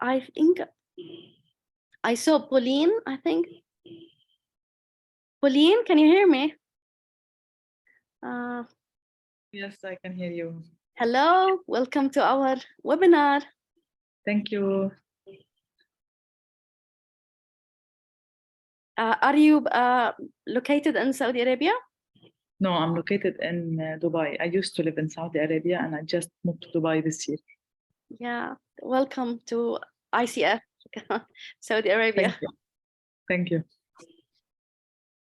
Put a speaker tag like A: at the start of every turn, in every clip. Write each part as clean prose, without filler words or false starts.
A: I think I saw Pauline, I think. Pauline, can you hear me?
B: Yes, I can hear you.
A: Hello, welcome to our webinar.
B: Thank you.
A: Are you located in Saudi Arabia?
B: No, I'm located in Dubai. I used to live in Saudi Arabia and I just moved to Dubai this year.
A: Yeah, welcome to ICF, Saudi Arabia.
B: Thank you. Thank you.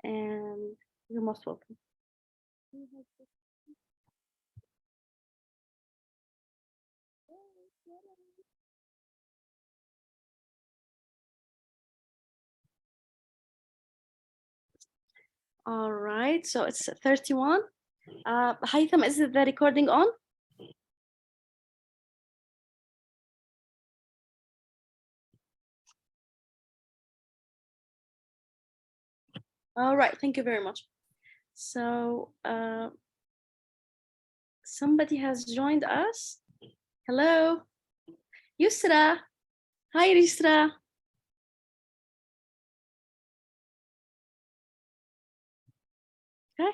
A: And you're most welcome. All right, so it's 31. Haitham, is the recording on? All right, thank you very much. So somebody has joined us. Hello, Yusra. Hi, Yusra. Okay.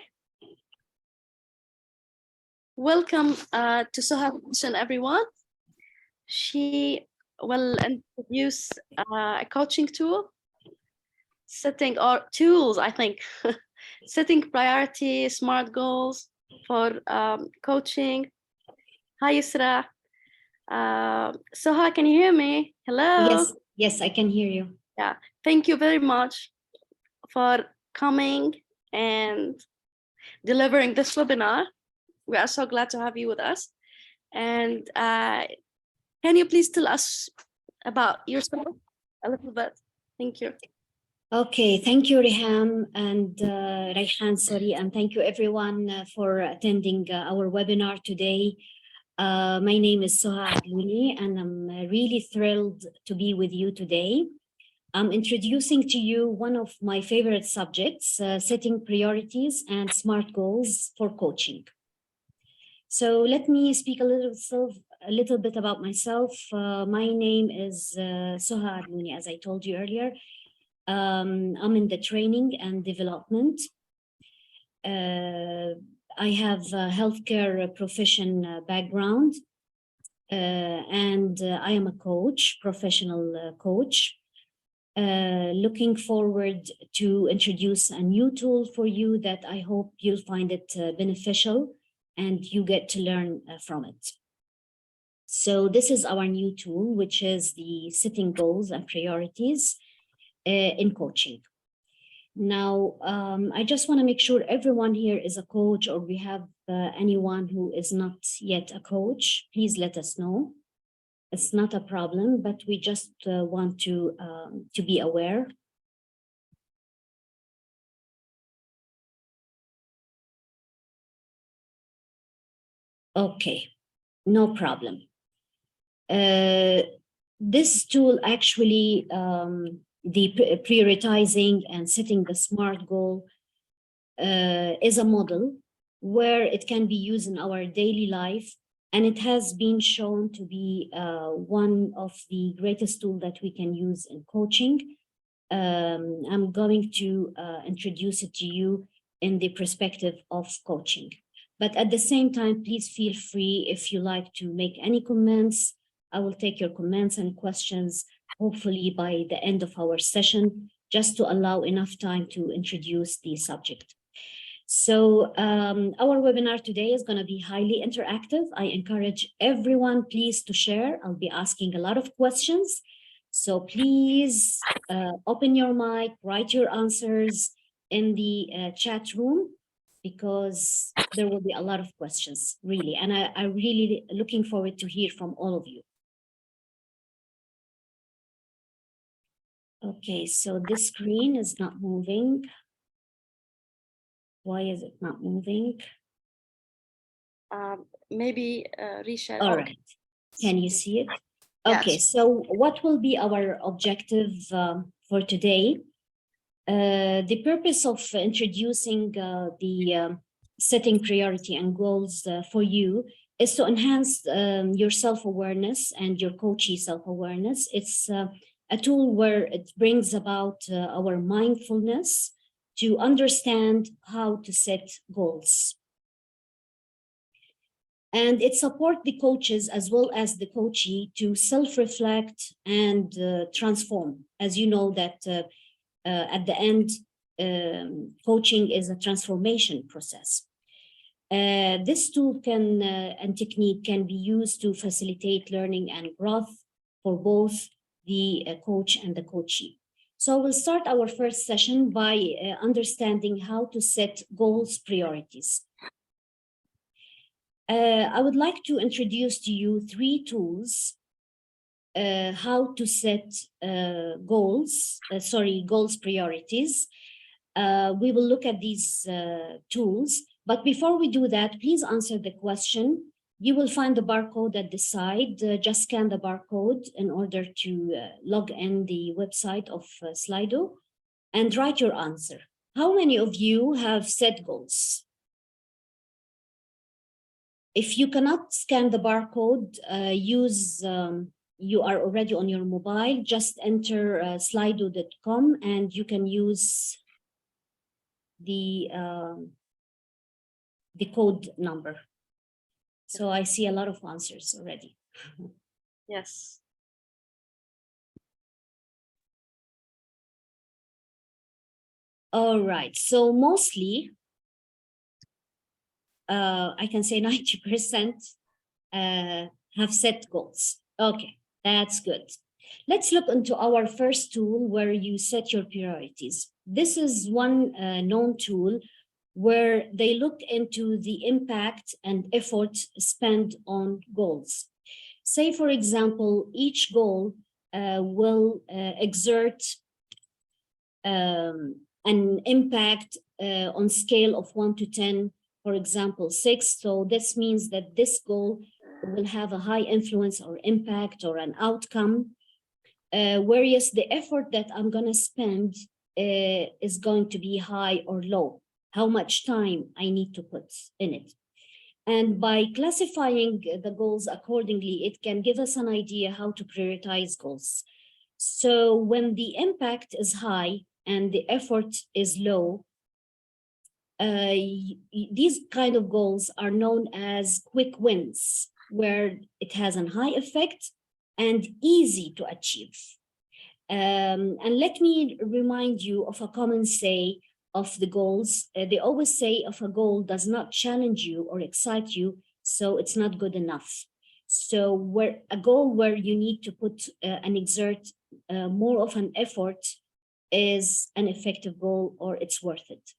A: Welcome to Soha Session, everyone. She will introduce a coaching tool, setting our tools, I think, setting priority, SMART goals for coaching. Hi, Yusra. Soha, can you hear me? Hello?
C: Yes, I can hear you.
A: Yeah, thank you very much for coming and delivering this webinar. We are so glad to have you with us. And can you please tell us about yourself a little bit? Thank you.
C: Okay, thank you, Riham and Rayhan, sorry, and thank you everyone for attending our webinar today. My name is Soha Adlouni, and I'm really thrilled to be with you today. I'm introducing to you one of my favorite subjects, setting priorities and SMART goals for coaching. So let me speak a little bit about myself. My name is Soha Adlouni, as I told you earlier. I'm in the training and development. I have a healthcare profession background, and I am a coach, professional coach. Looking forward to introduce a new tool for you that I hope you'll find it beneficial and you get to learn from it. So this is our new tool, which is the setting goals and priorities in coaching. Now, I just want to make sure everyone here is a coach, or we have anyone who is not yet a coach, please let us know. It's not a problem, but we just want to be aware. Okay, no problem. This tool actually, the prioritizing and setting the SMART goal is a model where it can be used in our daily life. And it has been shown to be one of the greatest tools that we can use in coaching. I'm going to introduce it to you in the perspective of coaching. But at the same time, please feel free if you like to make any comments. I will take your comments and questions, hopefully by the end of our session, just to allow enough time to introduce the subject. So our webinar today is going to be highly interactive. I encourage everyone, please, to share. I'll be asking a lot of questions. So please open your mic, write your answers in the chat room, because there will be a lot of questions, really. And I'm really looking forward to hear from all of you. Okay, so this screen is not moving. Why is it not moving?
A: Maybe reshare.
C: All right. Can you see it? Okay,
A: Yes.
C: so what will be our objective for today? The purpose of introducing the setting priority and goals for you is to enhance your self-awareness and your coachee self-awareness. It's a tool where it brings about our mindfulness to understand how to set goals. And it supports the coaches as well as the coachee to self-reflect and transform. As you know that at the end, coaching is a transformation process. This tool and technique can be used to facilitate learning and growth for both the coach and the coachee. So we'll start our first session by understanding how to set goals priorities. I would like to introduce to you 3 tools how to set goals priorities. We will look at these tools, but before we do that, please answer the question. You will find the barcode at the side. Just scan the barcode in order to log in the website of Slido and write your answer. How many of you have set goals? If you cannot scan the barcode, you are already on your mobile, just enter slido.com and you can use the code number. So I see a lot of answers already.
A: Yes.
C: All right, so mostly, I can say 90% have set goals. Okay, that's good. Let's look into our first tool where you set your priorities. This is one known tool where they look into the impact and effort spent on goals. Say, for example, each goal will exert an impact on scale of 1 to 10, for example, 6. So this means that this goal will have a high influence or impact or an outcome, whereas the effort that I'm going to spend is going to be high or low, how much time I need to put in it. And by classifying the goals accordingly, it can give us an idea how to prioritize goals. So when the impact is high and the effort is low, these kind of goals are known as quick wins, where it has a high effect and easy to achieve. And let me remind you of a common say of the goals. They always say if a goal does not challenge you or excite you, so it's not good enough. So where a goal where you need to put and exert more of an effort is an effective goal, or it's worth it.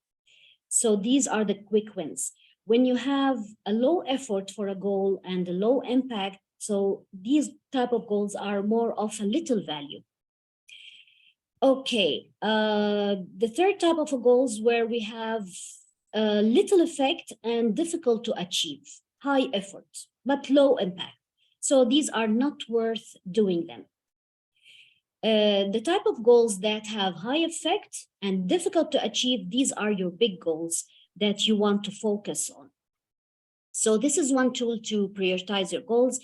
C: So these are the quick wins. When you have a low effort for a goal and a low impact, so these type of goals are more of a little value. Okay, the third type of goals where we have little effect and difficult to achieve, high effort, but low impact. So these are not worth doing them. The type of goals that have high effect and difficult to achieve, these are your big goals that you want to focus on. So this is one tool to prioritize your goals.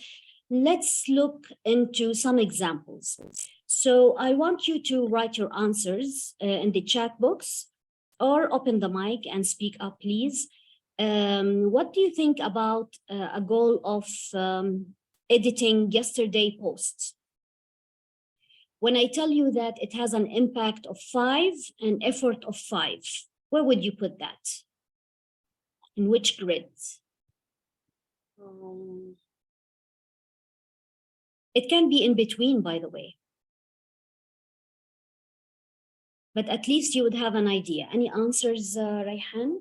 C: Let's look into some examples. So I want you to write your answers in the chat box or open the mic and speak up, please. What do you think about a goal of editing yesterday posts? When I tell you that it has an impact of 5 and effort of 5, where would you put that? In which grid? It can be in between, by the way. But at least you would have an idea. Any answers, Rayhan?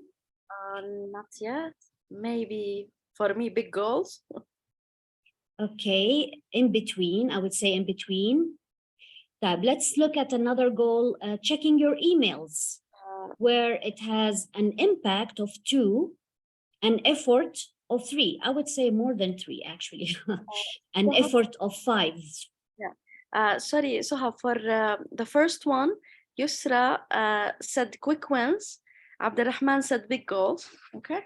A: Not yet. Maybe for me, big goals.
C: Okay, in between, I would say in between. Let's look at another goal, checking your emails, where it has an impact of 2, an effort of 3. I would say more than 3, actually, an effort of 5.
A: Yeah. Sorry, Soha, for the first one, Yusra said quick wins. Abdurrahman said big goals. Okay.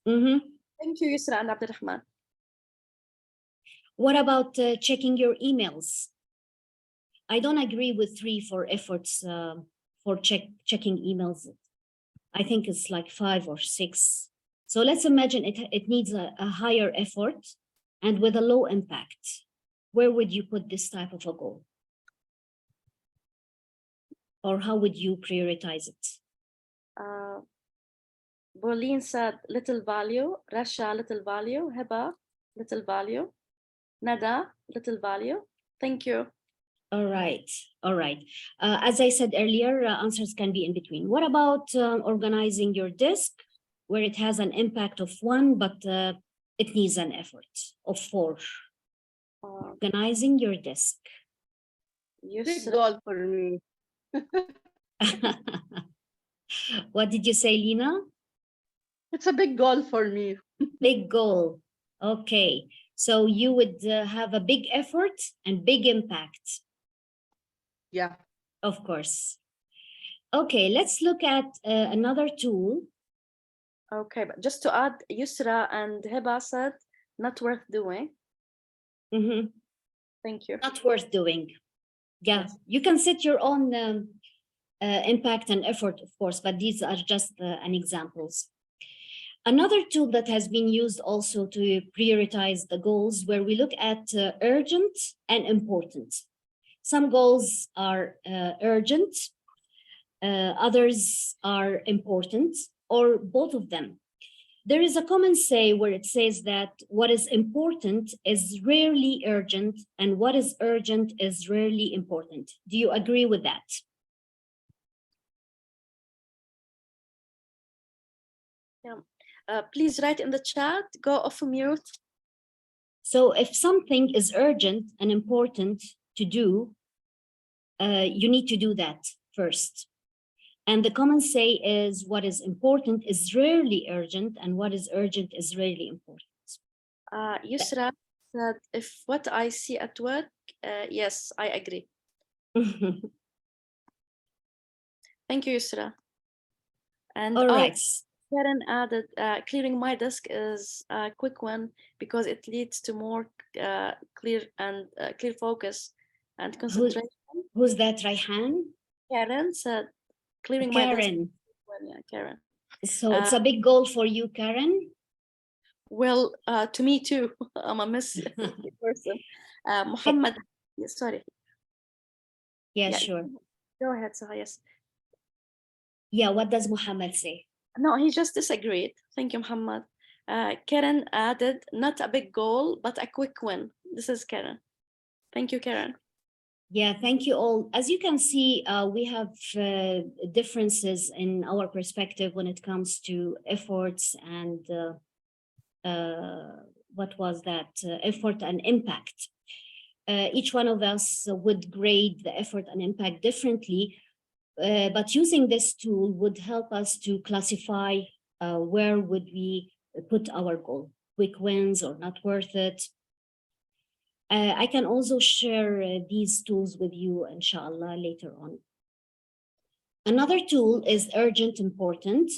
C: Mm-hmm.
A: Thank you, Yusra and Abdurrahman.
C: What about checking your emails? I don't agree with 3 for efforts for checking emails. I think it's like 5 or 6. So let's imagine it needs a higher effort and with a low impact. Where would you put this type of a goal? Or how would you prioritize it?
A: Pauline said little value, Rasha little value, Heba little value, Nada little value. Thank you.
C: All right, all right. As I said earlier, answers can be in between. What about organizing your disk where it has an impact of 1, but it needs an effort of 4? Organizing your disk.
D: Big goal for me.
C: What did you say, Lina?
D: It's a big goal for me.
C: Big goal. Okay, so you would have a big effort and big impact.
D: Yeah.
C: Of course. Okay, let's look at another tool.
A: Okay, but just to add, Yusra and Heba said not worth doing.
C: Mm-hmm.
A: Thank you.
C: Not worth doing. Yeah,
A: Yes.
C: you can set your own impact and effort, of course, but these are just an examples. Another tool that has been used also to prioritize the goals, where we look at urgent and important. Some goals are urgent, others are important, or both of them. There is a common say where it says that what is important is rarely urgent and what is urgent is rarely important. Do you agree with that?
A: Yeah. Please write in the chat, go off mute.
C: So if something is urgent and important to do, you need to do that first. And the common say is what is important is rarely urgent and what is urgent is rarely important.
A: Yusra said, if what I see at work, yes, I agree. Thank you, Yusra. And
C: All right.
A: Karen added, clearing my desk is a quick one because it leads to more clear focus and concentration.
C: Who's that, Raihan?
A: Karen said, clearing my desk.
C: Karen.
A: Yeah, Karen.
C: So it's a big goal for you, Karen?
A: Well, to me too. I'm a messy person. Muhammad, sorry.
C: Yeah, sure.
A: Go ahead, Saha, yes.
C: Yeah, what does Muhammad say?
A: No, he just disagreed. Thank you, Muhammad. Karen added, not a big goal, but a quick win. This is Karen. Thank you, Karen.
C: Yeah, thank you all. As you can see, we have differences in our perspective when it comes to efforts and what was that? Effort and impact. Each one of us would grade the effort and impact differently, but using this tool would help us to classify where would we put our goal, quick wins or not worth it. I can also share these tools with you, inshallah, later on. Another tool is urgent important.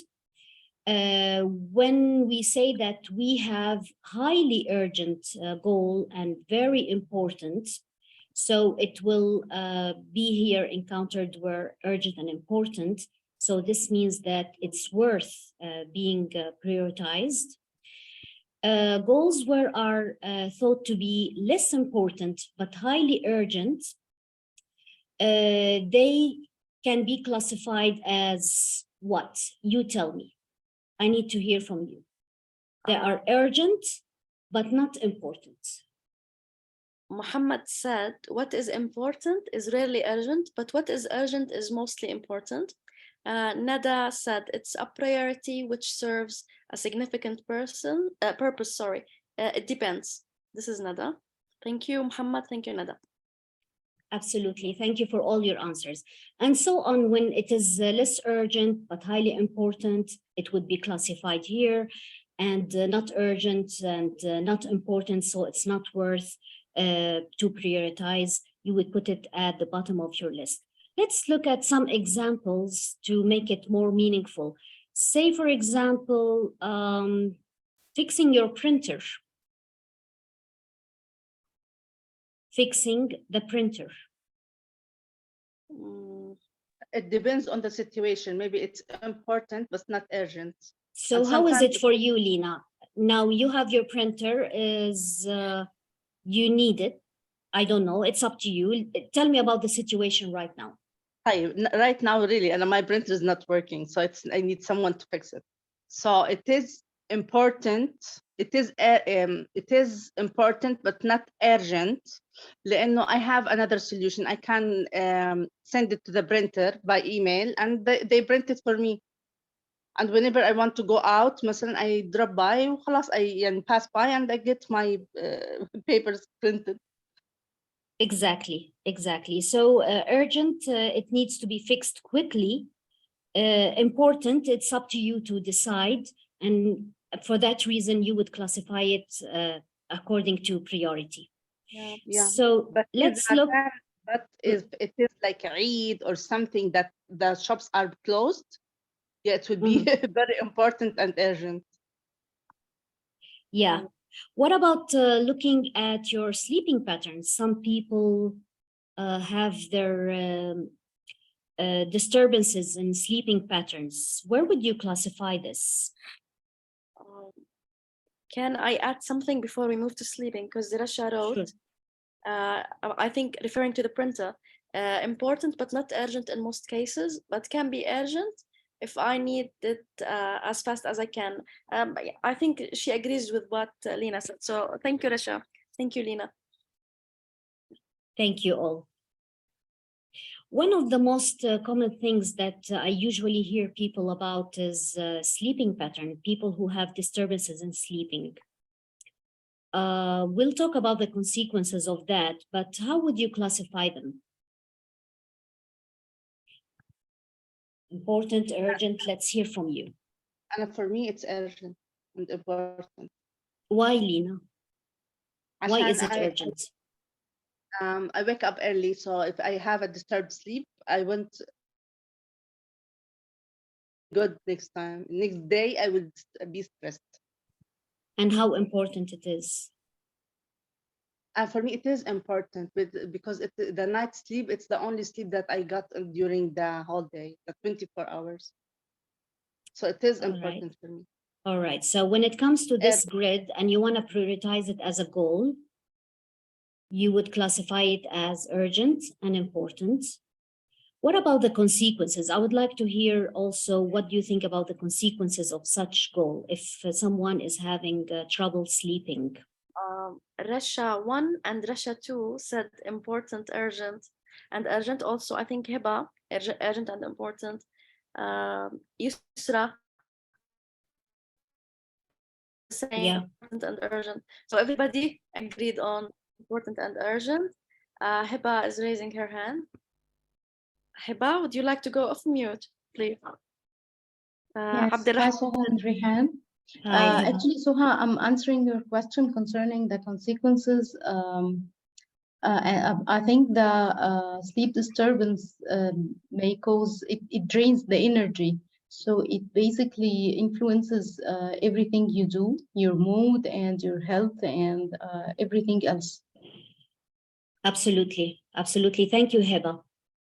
C: When we say that we have highly urgent goal and very important, so it will be here encountered where urgent and important. So this means that it's worth being prioritized. Goals where are thought to be less important but highly urgent, they can be classified as what? You tell me. I need to hear from you. They are urgent but not important.
A: Muhammad said, what is important is rarely urgent, but what is urgent is mostly important. Nada said, it's a priority which serves a significant purpose. It depends. This is Nada. Thank you, Muhammad. Thank you, Nada.
C: Absolutely. Thank you for all your answers. And so on, when it is less urgent but highly important, it would be classified here, and not urgent and not important, so it's not worth to prioritize. You would put it at the bottom of your list. Let's look at some examples to make it more meaningful. Say, for example, fixing your printer. fixing the printer?
A: Mm,
D: It depends on the situation. Maybe it's important, but not urgent.
C: So
D: And
C: how is
D: sometimes
C: it for you, Lina? Now you have your printer, you need it. I don't know, it's up to you. Tell me about the situation right now.
D: right now, really, and my printer is not working, so I need someone to fix it. So it is important. It is important, but not urgent. لأنه I have another solution. I can send it to the printer by email, and they print it for me. And whenever I want to go out, مثلا I drop by وخلاص I pass by and I get my papers printed.
C: Exactly. So urgent, it needs to be fixed quickly. Important, it's up to you to decide. And for that reason, you would classify it according to priority.
D: Yeah.
C: So
D: But
C: let's look.
D: if it is like Eid or something that the shops are closed, yeah, it would be very important and urgent.
C: Yeah. What about looking at your sleeping patterns? Some people have their disturbances in sleeping patterns. Where would you classify this?
A: Can I add something before we move to sleeping? Because Rasha wrote, I think referring to the printer, important but not urgent in most cases, but can be urgent if I need it as fast as I can. I think she agrees with what Lina said. So thank you, Rasha. Thank you, Lina.
C: Thank you all. One of the most common things that I usually hear people about is sleeping pattern, people who have disturbances in sleeping. We'll talk about the consequences of that, but how would you classify them? Important, urgent, let's hear from you.
D: And for me, it's urgent and important.
C: Why, Lina? Why is it
D: عشان
C: urgent?
D: I wake up early, so if I have a disturbed sleep, I won't good next time. Next day, I will be stressed.
C: And how important it is?
D: And for me, it is important because the night sleep, it's the only sleep that I got during the whole day, the 24 hours. So it is important for me.
C: All right. So when it comes to this grid and you want to prioritize it as a goal, you would classify it as urgent and important. What about the consequences? I would like to hear also what do you think about the consequences of such goal if someone is having trouble sleeping?
A: Rasha 1 and Rasha 2 said important, urgent, and urgent also. I think Hiba, urgent and important. Yusra, saying important and urgent. So everybody agreed on important and urgent. Hiba is raising her hand. Hiba, would you like to go off mute, please?
E: Yes, hi, Soha and Rehan. Actually, Soha, I'm answering your question concerning the consequences. I think the sleep disturbance may cause, it drains the energy. So it basically influences everything you do, your mood and your health and everything else.
C: Absolutely. Thank you, Heba.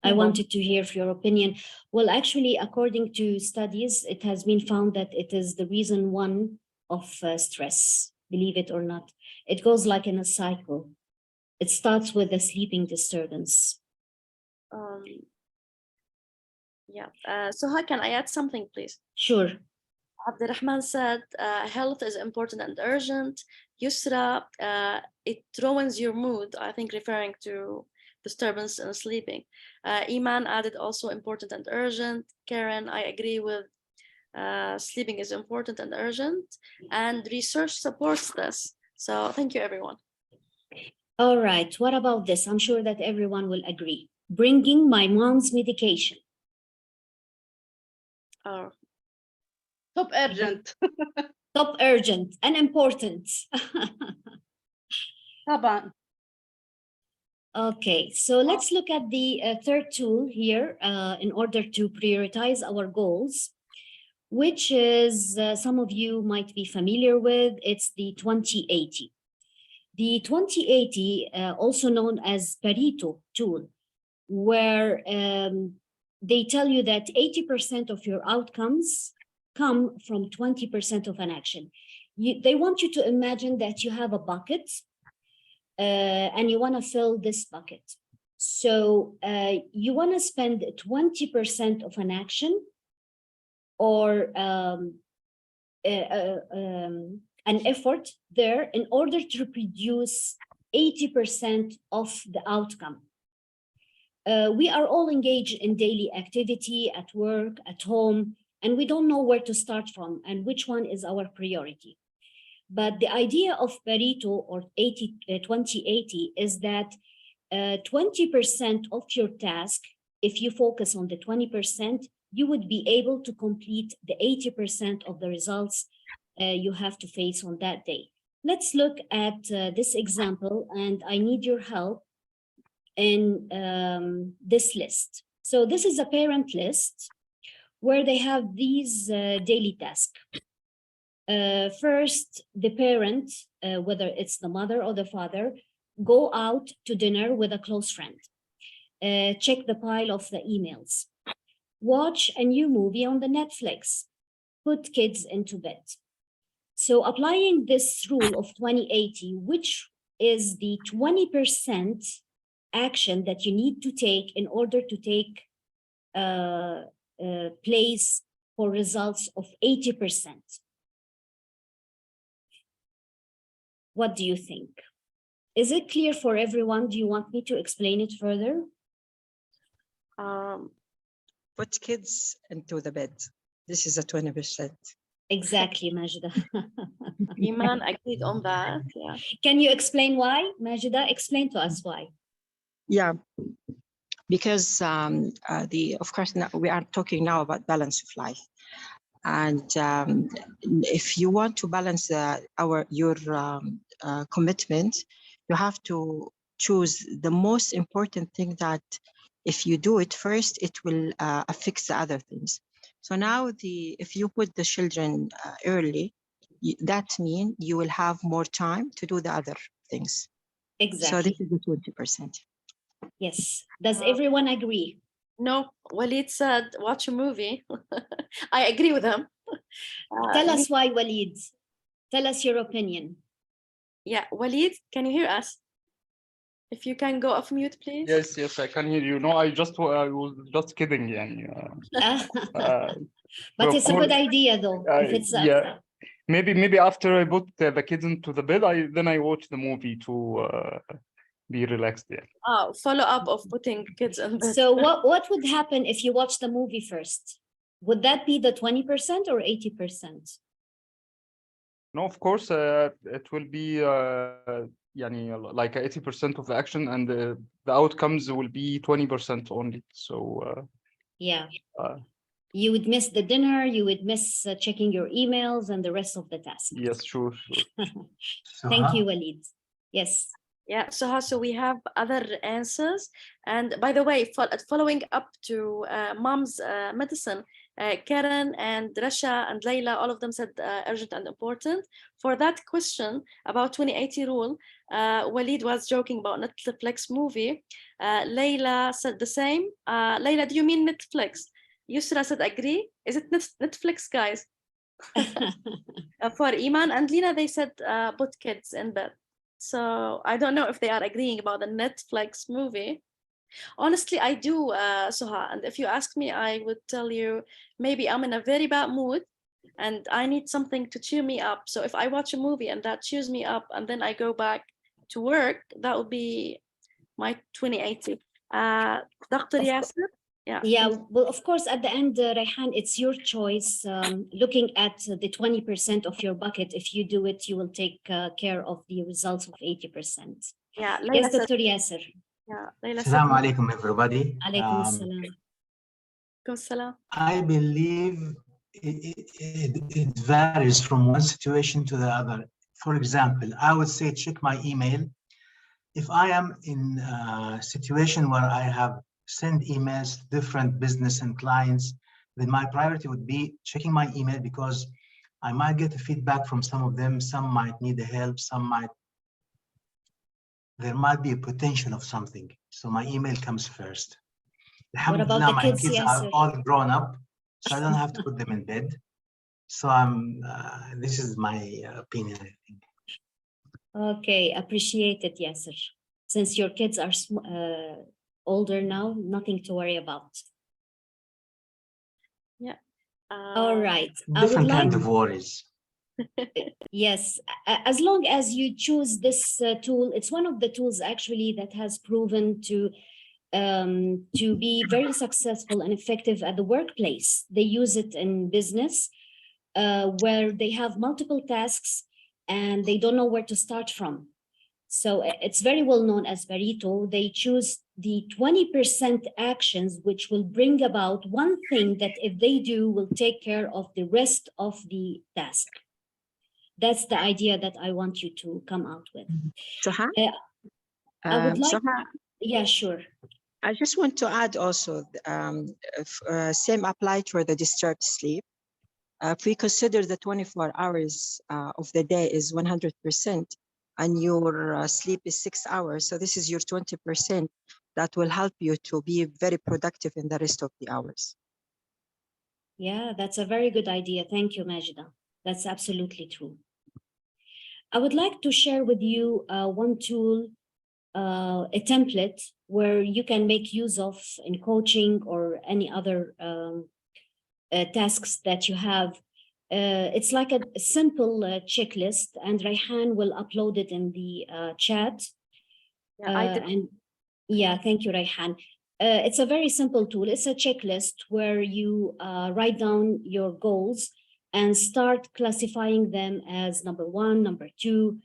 C: I wanted to hear your opinion. Well, actually, according to studies, it has been found that it is the reason one of stress, believe it or not. It goes like in a cycle. It starts with a sleeping disturbance.
A: So how can I add something, please?
C: Sure.
A: Abdurrahman said, health is important and urgent. Yusra, it ruins your mood, I think referring to disturbance in sleeping. Iman added also important and urgent. Karen, I agree with sleeping is important and urgent. And research supports this. So thank you, everyone.
C: All right, what about this? I'm sure that everyone will agree. Bringing my mom's medication.
A: Oh.
D: Top urgent.
C: Top urgent and important. Okay, so let's look at the third tool here in order to prioritize our goals, which is some of you might be familiar with. It's the 2080. The 2080, also known as Pareto tool, where they tell you that 80% of your outcomes come from 20% of an action. They want you to imagine that you have a bucket and you want to fill this bucket. So you want to spend 20% of an action or an effort there in order to produce 80% of the outcome. We are all engaged in daily activity at work, at home, and we don't know where to start from and which one is our priority. But the idea of Pareto or 2080 is that 20% of your task, if you focus on the 20%, you would be able to complete the 80% of the results you have to face on that day. Let's look at this example, and I need your help in this list. So this is a parent list where they have these daily tasks. First, the parent, whether it's the mother or the father, go out to dinner with a close friend, check the pile of the emails, watch a new movie on the Netflix, put kids into bed. So applying this rule of 2080, which is the 20% action that you need to take in order to take place for results of 80%. What do you think? Is it clear for everyone? Do you want me to explain it further?
F: Put kids into the bed. This is a 20%.
C: Exactly, Majida.
A: Iman agreed on that. Yeah.
C: Can you explain why? Majida, explain to us why.
F: Yeah, because of course, now we are talking now about balance of life. And if you want to balance your commitment, you have to choose the most important thing that if you do it first, it will affect the other things. So now if you put the children early, that means you will have more time to do the other things.
C: Exactly.
F: So this is the 20%.
C: Yes. Does everyone agree?
A: No, Walid said watch a movie. I agree with him.
C: Tell us why, Walid. Tell us your opinion.
A: Yeah, Walid, can you hear us? If you can go off mute, please.
G: Yes, I can hear you. No, I was just kidding.
C: But
G: of
C: it's a good
G: course,
C: idea, though. If it's
G: yeah. Maybe after I put the kids into the bed, then I watch the movie to be relaxed. Yeah.
A: Oh, follow up of putting kids in bed.
C: So what would happen if you watch the movie first? Would that be the 20% or 80%?
G: No, of course, it will be like 80% of the action, and the outcomes will be 20% only. So
C: yeah, you would miss the dinner, you would miss checking your emails and the rest of the tasks.
G: Yes, sure.
C: Thank you, Walid. Yes.
A: Yeah, so we have other answers. And by the way, following up to mom's medicine, Karen and Rasha and Layla, all of them said urgent and important. For that question about 2080 rule, Walid was joking about Netflix movie. Layla said the same. Layla, do you mean Netflix? Yusra said agree. Is it Netflix, guys? For Iman and Lina, they said put kids in bed. So I don't know if they are agreeing about the Netflix movie. Honestly, I do, Suha. And if you ask me, I would tell you, maybe I'm in a very bad mood and I need something to cheer me up. So if I watch a movie and that cheers me up and then I go back to work, that would be my 2080. Dr. Yasser?
C: Yeah, well, of course, at the end, Rayhan, it's your choice. Looking at the 20% of your bucket, if you do it, you will take care of the results of 80%.
A: Yeah,
C: yes, Dr. Yasser.
A: Yeah,
H: Assalamu alaikum, everybody.
C: Alaikum assalam.
H: I believe it varies from one situation to the other. For example, I would say check my email. If I am in a situation where I have sent emails to different business and clients, then my priority would be checking my email, because I might get a feedback from some of them. Some might need the help, some might there might be a potential of something. So my email comes first.
C: What about
H: Alhamdulillah,
C: the
H: my
C: kids,
H: kids are
C: Yasser?
H: all grown up, so I don't have to put them in bed. So this is my opinion, I think.
C: Okay, appreciate it, Yasser. Since your kids are older now, nothing to worry about. All right. I would
H: Different
C: like,
H: kind of worries.
C: yes, as long as you choose this tool, it's one of the tools actually that has proven to be very successful and effective at the workplace. They use it in business where they have multiple tasks and they don't know where to start from. So it's very well known as Pareto. They choose the 20% actions, which will bring about one thing that if they do will take care of the rest of the task. That's the idea that I want you to come out with.
F: Suha?
C: I would like,
F: Suha,
C: yeah, sure.
F: I just want to add also, same applied for the disturbed sleep. If we consider the 24 hours of the day is 100%, and your sleep is 6 hours, so this is your 20% that will help you to be very productive in the rest of the hours.
C: Yeah, that's a very good idea. Thank you, Majida. That's absolutely true. I would like to share with you one tool, a template where you can make use of in coaching or any other tasks that you have. It's like a simple checklist, and Rayhan will upload it in the chat.
A: Yeah, I did.
C: And yeah, thank you, Rayhan. It's a very simple tool. It's a checklist where you write down your goals and start classifying them as number 1, number 2,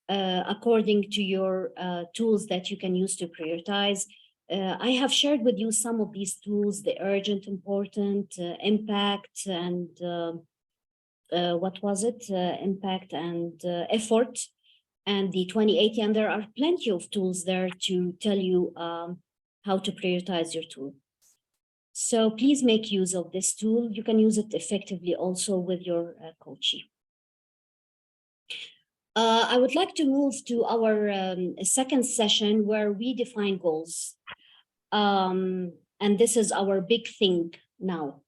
C: according to your tools that you can use to prioritize. I have shared with you some of these tools, the urgent, important, impact, and what was it? Impact and effort, and the 2080. And there are plenty of tools there to tell you how to prioritize your tool. So please make use of this tool. You can use it effectively also with your coachee. I would like to move to our second session where we define goals. And this is our big thing now.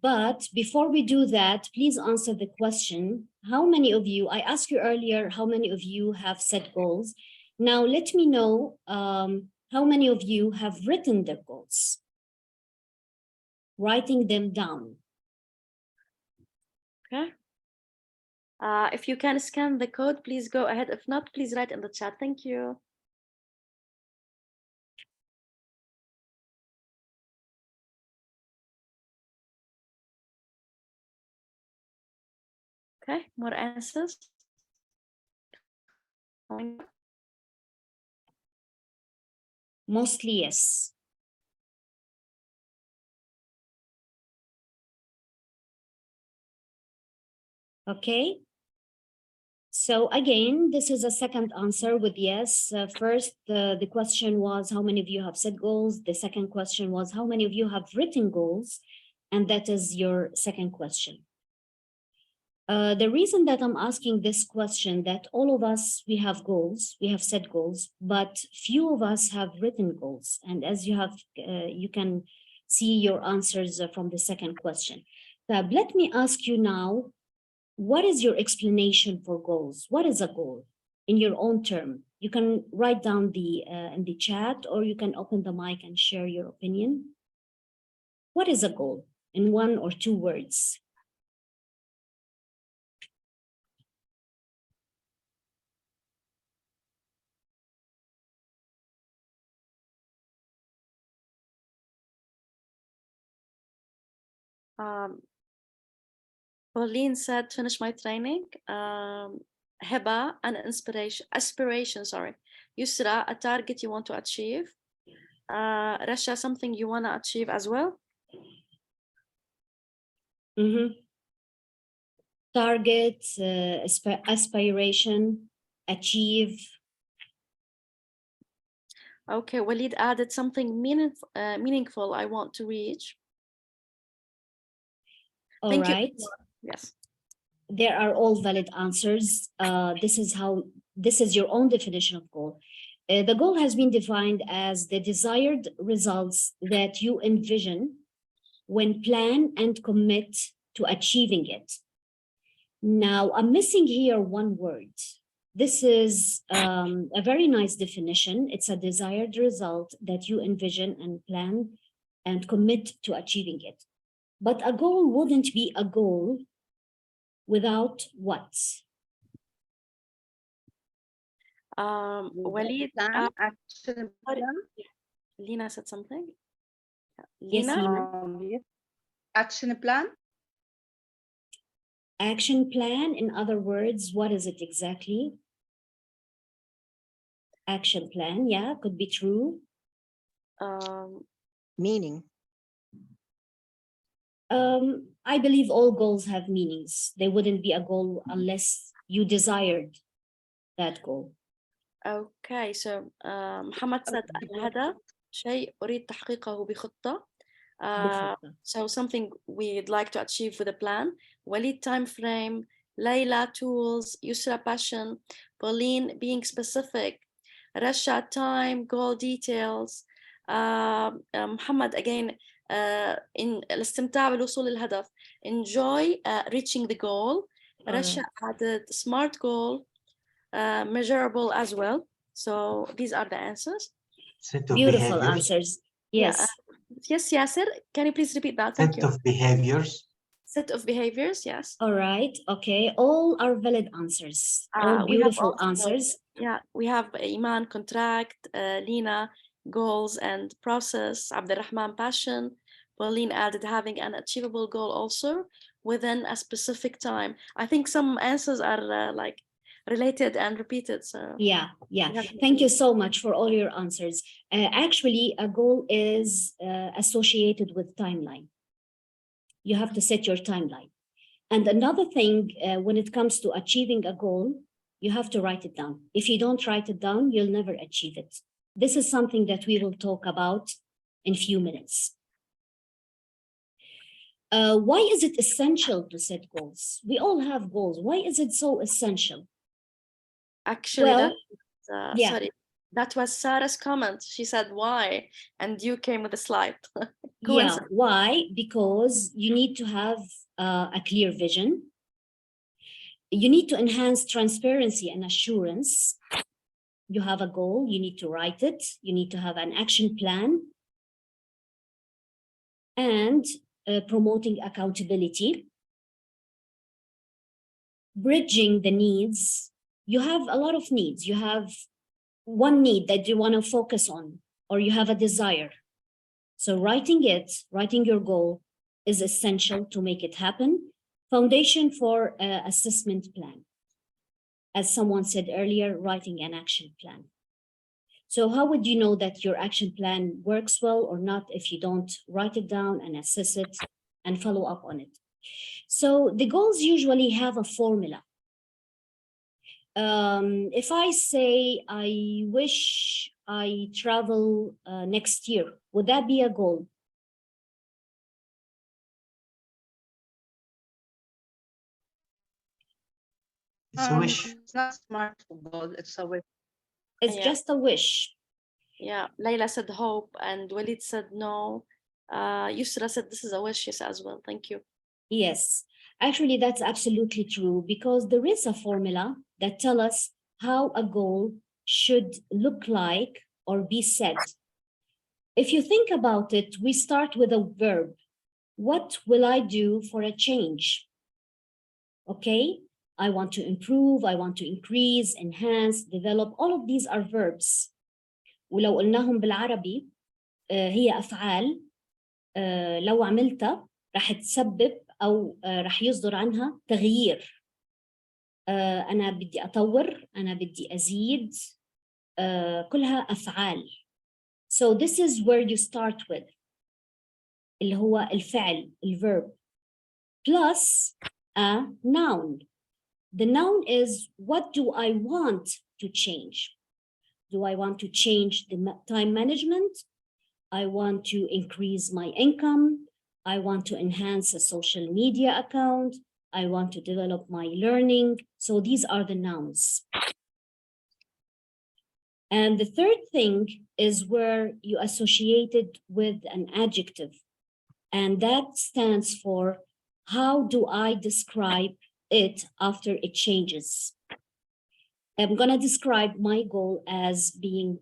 C: But before we do that, please answer the question, how many of you, I asked you earlier, how many of you have set goals? Now let me know how many of you have written their goals, writing them down.
A: Okay. If you can scan the code, please go ahead. If not, please write in the chat. Thank you. Okay, more answers.
C: Mostly yes. Okay. So again, this is a second answer with yes. First, the question was how many of you have set goals? The second question was how many of you have written goals? And that is your second question. The reason that I'm asking this question, that all of us, we have goals, we have set goals, but few of us have written goals. And as you have, you can see your answers from the second question. Let me ask you now, what is your explanation for goals? What is a goal in your own term? You can write down in the chat, or you can open the mic and share your opinion. What is a goal in 1 or 2 words?
A: Pauline said, finish my training. Heba, an aspiration, sorry. Yusra, a target you want to achieve. Rasha, something you want to achieve as well.
C: Target, aspiration, achieve.
A: Okay, Walid added something meaningful I want to reach.
C: All right.
A: Yes.
C: There are all valid answers. This is your own definition of goal. The goal has been defined as the desired results that you envision when plan and commit to achieving it. Now, I'm missing here one word. This is a very nice definition. It's a desired result that you envision and plan and commit to achieving it. But a goal wouldn't be a goal without what?
A: Walid,
D: Plan, action
A: what-
D: plan.
A: Lina said something.
C: Yes,
A: Lina,
C: Lina.
D: Yes. Action plan.
C: Action plan, in other words, what is it exactly? Action plan, yeah, could be true.
F: Meaning.
C: I believe all goals have meanings. They wouldn't be a goal unless you desired that goal.
A: okay, so محمد said الهدف شيء أريد تحقيقه بخطة. So something we'd like to achieve with a plan. Walid, time frame. Layla, tools. Yusra, passion. Pauline, being specific. Rasha, time, goal details. Muhammad, again, in الاستمتاع بالوصول للهدف. Enjoy reaching the goal. Rasha added smart goal, measurable as well. So these are the answers.
H: Set of
C: Beautiful
H: behaviors.
C: answers.
A: Yeah,
C: Yes.
A: Yes, Yasser, can you please repeat that? Thank
H: Set
A: you.
H: of behaviors.
A: Set of behaviors, yes.
C: All right. Okay. All are valid answers. All
A: We have
C: beautiful
A: also-
C: answers.
A: Yeah, we have Iman, contract, Lina, goals and process, Abdurrahman, passion. Pauline added having an achievable goal also within a specific time. I think some answers are like related and repeated. So
C: Yeah.
A: we have
C: Thank you
A: to-
C: so much for all your answers. Actually, a goal is associated with timeline. You have to set your timeline. And another thing, when it comes to achieving a goal, you have to write it down. If you don't write it down, you'll never achieve it. This is something that we will talk about in a few minutes. Why is it essential to set goals? We all have goals. Why is it so essential?
A: Actually,
C: Well, yeah.
A: sorry, that was Sarah's comment. She said why, and you came with a slide.
C: Yeah, why? Because you need to have a clear vision. You need to enhance transparency and assurance. You have a goal, you need to write it. You need to have an action plan. And promoting accountability. Bridging the needs. You have a lot of needs. You have one need that you want to focus on, or you have a desire. So writing your goal is essential to make it happen. Foundation for assessment plan. As someone said earlier, writing an action plan. So how would you know that your action plan works well or not if you don't write it down and assess it and follow up on it? So the goals usually have a formula. If I say, I wish I travel next year, would that be a goal?
H: It's a wish.
D: It's not smart goal, it's a wish.
C: It's just a wish.
A: Yeah, Layla said hope, and Walid said no. Yusra said this is a wish, yes, as well. Thank you.
C: Yes, actually, that's absolutely true, because there is a formula that tells us how a goal should look like or be set. If you think about it, we start with a verb. What will I do for a change? Okay, I want to improve, I want to increase, enhance, develop. All of these are verbs. ولو قلناهم بالعربي هي أفعال لو عملتها راح تسبب أو راح يصدر عنها تغيير. أنا بدي أطور، أنا بدي أزيد، كلها أفعال. So this is where you start with اللي هو الفعل الverb plus a noun. The noun is what do I want to change? Do I want to change the time management? I want to increase my income. I want to enhance a social media account. I want to develop my learning. So these are the nouns. And the third thing is where you associate it with an adjective. And that stands for, how do I describe it after it changes? I'm going to describe my goal as being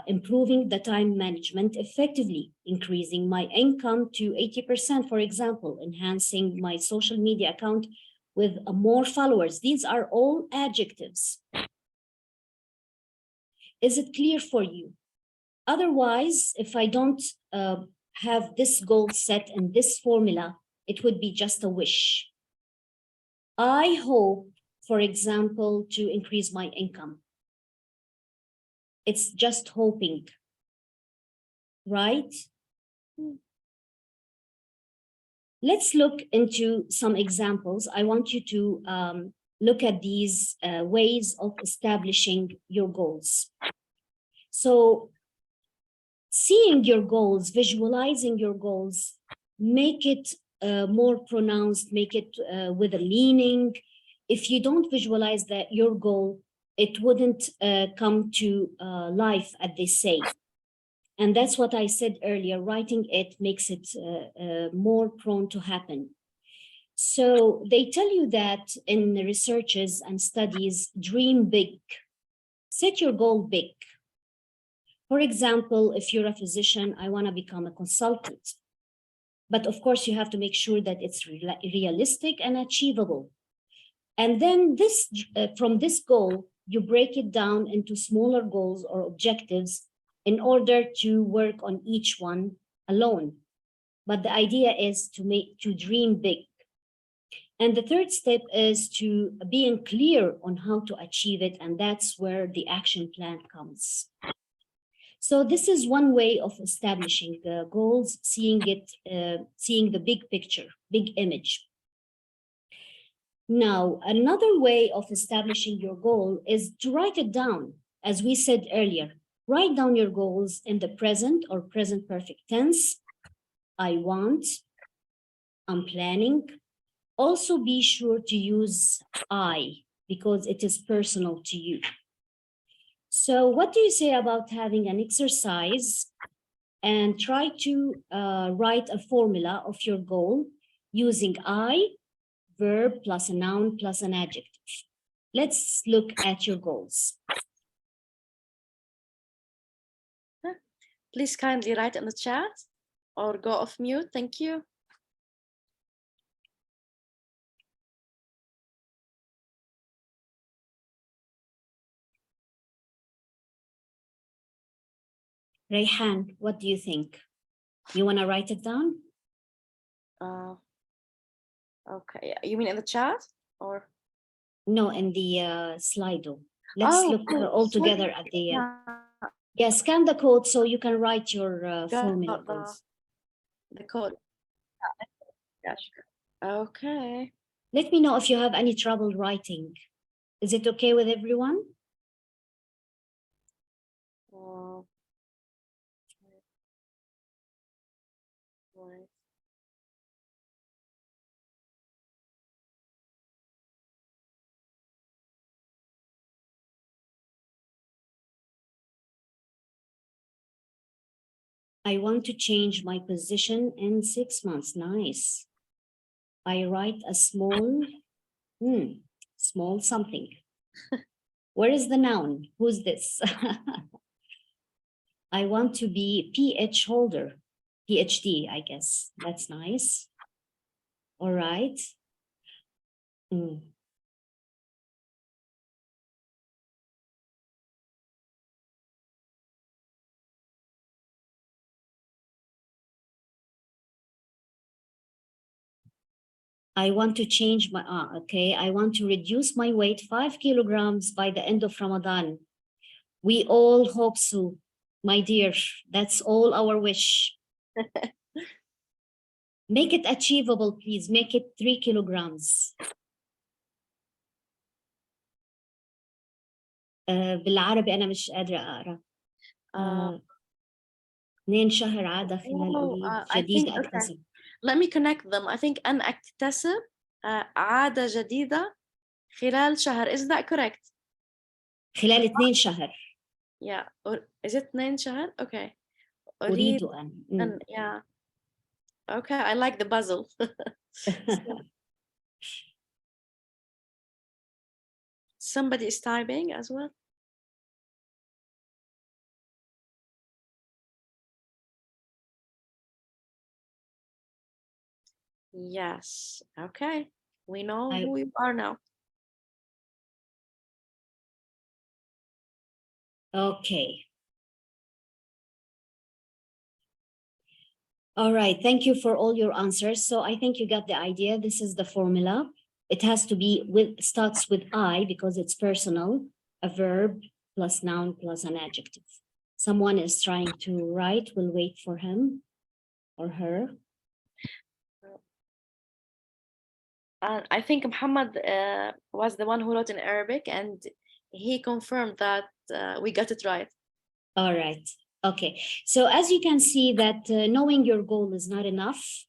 C: improving the time management effectively, increasing my income to 80%, for example, enhancing my social media account with more followers. These are all adjectives. Is it clear for you? Otherwise, if I don't have this goal set in this formula, it would be just a wish. I hope, for example, to increase my income. It's just hoping, right? Let's look into some examples. I want you to look at these ways of establishing your goals. So, seeing your goals, visualizing your goals, make it more pronounced, make it with a leaning. If you don't visualize that your goal, it wouldn't come to life, as they say. And that's what I said earlier, writing it makes it more prone to happen. So they tell you that in the researches and studies, dream big, set your goal big. For example, if you're a physician, I want to become a consultant. But of course, you have to make sure that it's realistic and achievable. And then from this goal, you break it down into smaller goals or objectives in order to work on each one alone. But the idea is to dream big. And the third step is to being clear on how to achieve it. And that's where the action plan comes. So this is one way of establishing goals, seeing the big picture, big image. Now, another way of establishing your goal is to write it down. As we said earlier, write down your goals in the present or present perfect tense. I want, I'm planning. Also be sure to use I, because it is personal to you. So what do you say about having an exercise and try to write a formula of your goal using I, verb plus a noun plus an adjective. Let's look at your goals.
A: Please kindly write in the chat or go off mute. Thank you.
C: Rayhan, what do you think? You want to write it down?
A: Okay, you mean in the chat or?
C: No, in the Slido. Let's look all together at the... Yeah, scan the code so you can write your formula goals.
A: The code. Yeah, sure. Okay.
C: Let me know if you have any trouble writing. Is it okay with everyone?
A: Right.
C: I want to change my position in 6 months. Nice. I write a small something. Where is the noun? Who's this? I want to be PH holder, PhD, I guess. That's nice. All right. I want to change my, I want to reduce my weight 5 kilograms by the end of Ramadan. We all hope so, my dear. That's all our wish. Make it achievable, please. Make it 3 kilograms. بالعربي أنا مش قادرة أقرأ. 2 شهر عادة خلال أريد جديد أكتسب.
A: Let me connect them. I think أن أكتسب عادة جديدة خلال شهر. Is that correct?
C: خلال 2 شهر.
A: Yeah. Or is it 9 شهر? Okay.
C: أريد
A: أريد
C: أن.
A: أن. Yeah. Okay. I like the puzzle. Somebody is typing as well. Yes. Okay. We know who you are now.
C: Okay. All right. Thank you for all your answers. So I think you got the idea. This is the formula. It has to be starts with I because it's personal, a verb plus noun plus an adjective. Someone is trying to write. We'll wait for him or her.
A: I think Muhammad was the one who wrote in Arabic, and he confirmed that we got it right.
C: All right. Okay. So as you can see that knowing your goal is not enough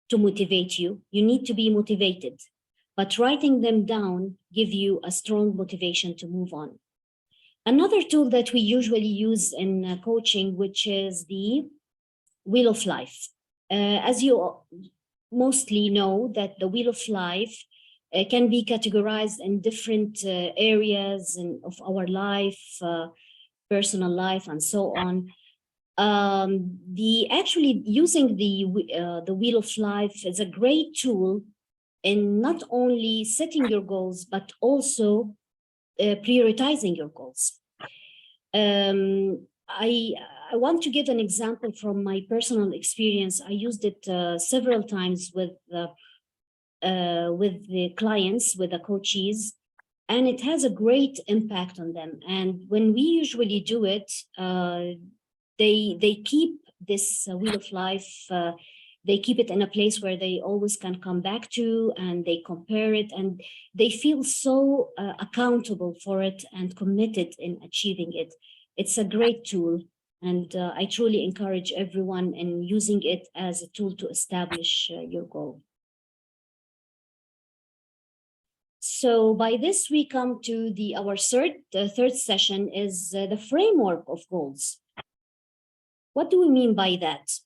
C: to motivate you. You need to be motivated, but writing them down give you a strong motivation to move on. Another tool that we usually use in coaching, which is the Wheel of Life. As you mostly know that the Wheel of Life can be categorized in different areas of our life, personal life, and so on. Actually using the Wheel of Life is a great tool in not only setting your goals, but also prioritizing your goals. I want to give an example from my personal experience. I used it several times with the clients, with the coaches, and it has a great impact on them. And when we usually do it, they keep this Wheel of Life. They keep it in a place where they always can come back to, and they compare it, and they feel so accountable for it and committed in achieving it. It's a great tool, and I truly encourage everyone in using it as a tool to establish your goal. So by this, we come to our third session is the framework of goals. What do we mean by that?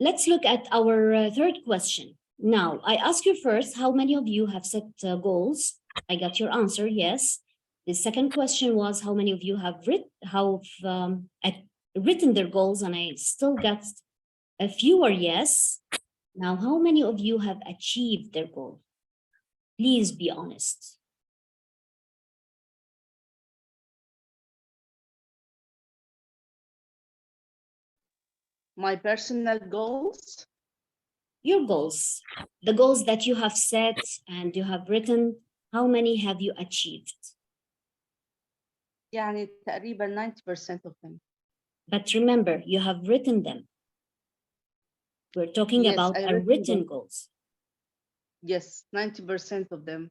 C: Let's look at our third question. Now, I ask you first, how many of you have set goals? I got your answer, yes. The second question was, how many of you have written their goals? And I still got a fewer yes. Now, how many of you have achieved their goal? Please be honest.
D: My personal goals.
C: Your goals, the goals that you have set and you have written, how many have you achieved?
D: يعني تقريبا 90% of them.
C: But remember, you have written them. We're talking
D: Yes,
C: about written goals.
D: Yes, 90% of them.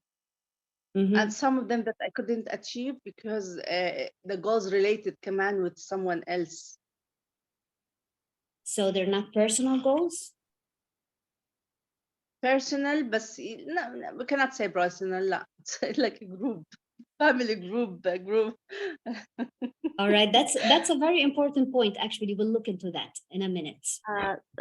C: Mm-hmm.
D: And some of them that I couldn't achieve because the goals related command with someone else.
C: So they're not personal goals?
D: Personal, but no, we cannot say personal. لا. It's like a group, family group, a group.
C: All right, that's a very important point. Actually, we'll look into that in a minute.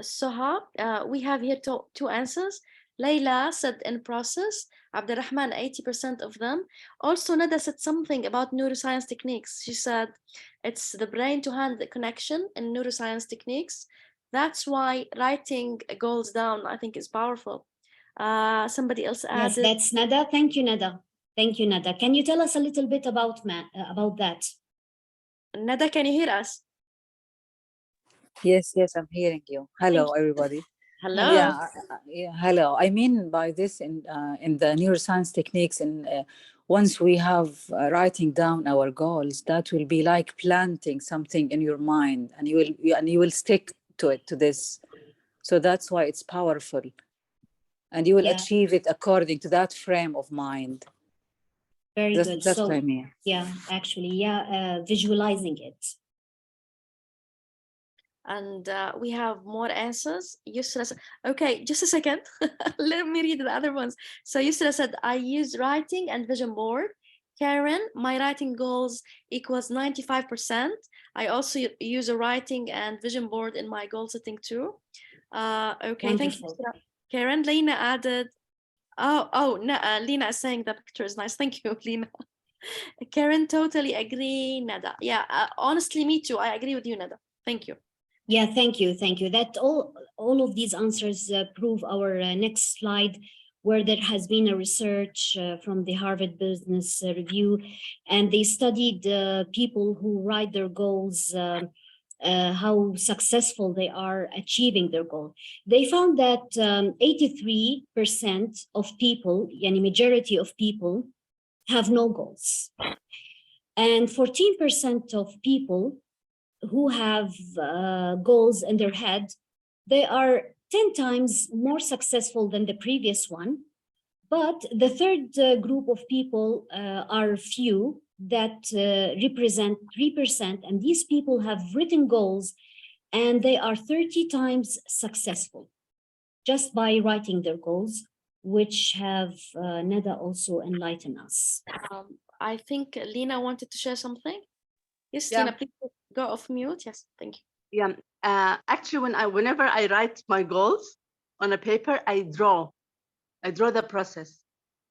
A: Soha, we have here two answers. Layla said in process, Abdurrahman 80% of them. Also, Nada said something about neuroscience techniques. She said it's the brain to hand connection in neuroscience techniques. That's why writing goals down, I think, is powerful. Somebody else added.
C: Yes, that's Nada. Thank you, Nada. Thank you, Nada. Can you tell us a little bit about that?
A: Nada, can you hear us?
I: Yes, I'm hearing you. Hello, everybody.
A: Hello.
I: Yeah, hello. I mean by this in the neuroscience techniques, and once we have writing down our goals, that will be like planting something in your mind, and you will stick to it, to this. So that's why it's powerful, and you will achieve it according to that frame of mind.
C: Very good.
I: That's what I mean.
C: Yeah, actually, visualizing it.
A: And we have more answers. Yusra said, okay, just a second. Let me read the other ones. So Yusra said, I use writing and vision board. Karen, my writing goals equals 95%. I also use a writing and vision board in my goal setting too. Okay, thank you,
C: Wonderful.
A: Sarah. Karen. Lena added, no, Lena is saying the picture is nice. Thank you, Lena. Karen, totally agree, Nada. Yeah, honestly, me too. I agree with you, Nada. Thank you.
C: Yeah, thank you. Thank you. That all of these answers prove our next slide, where there has been a research from the Harvard Business Review, and they studied people who write their goals, how successful they are achieving their goal. They found that 83% of people, yani majority of people, have no goals. And 14% of people who have goals in their head, they are 10 times more successful than the previous one. But the third group of people are few that represent 3%, and these people have written goals and they are 30 times successful just by writing their goals, which have Neda also enlightened us.
A: I think Lena wanted to share something. Yes,
D: Yeah.
A: Lena, please go off mute. Yes, thank you.
D: Yeah. Actually, whenever I write my goals on a paper, I draw the process,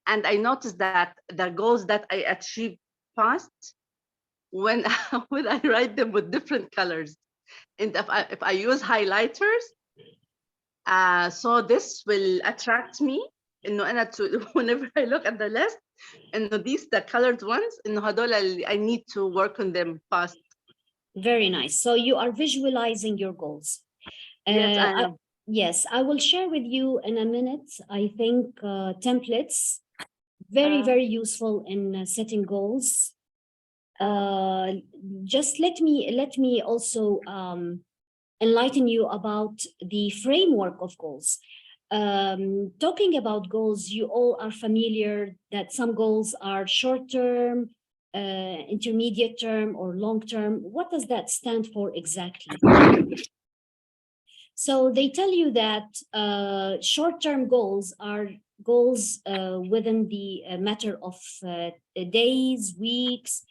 D: and I noticed that the goals that I achieve fast when when I write them with different colors, and if I use highlighters, so this will attract me. إنه أنا whenever I look at the list, إنه these the colored ones, إنه هدول I need to work on them fast.
C: Very nice. So you are visualizing your goals.
D: Yes, I am.
C: Yes, I will share with you in a minute, I think, templates, very useful in setting goals. Just let me also enlighten you about the framework of goals. Talking about goals, you all are familiar that some goals are short-term, intermediate term, or long-term. What does that stand for exactly? So they tell you that short-term goals are goals within the matter of days, weeks.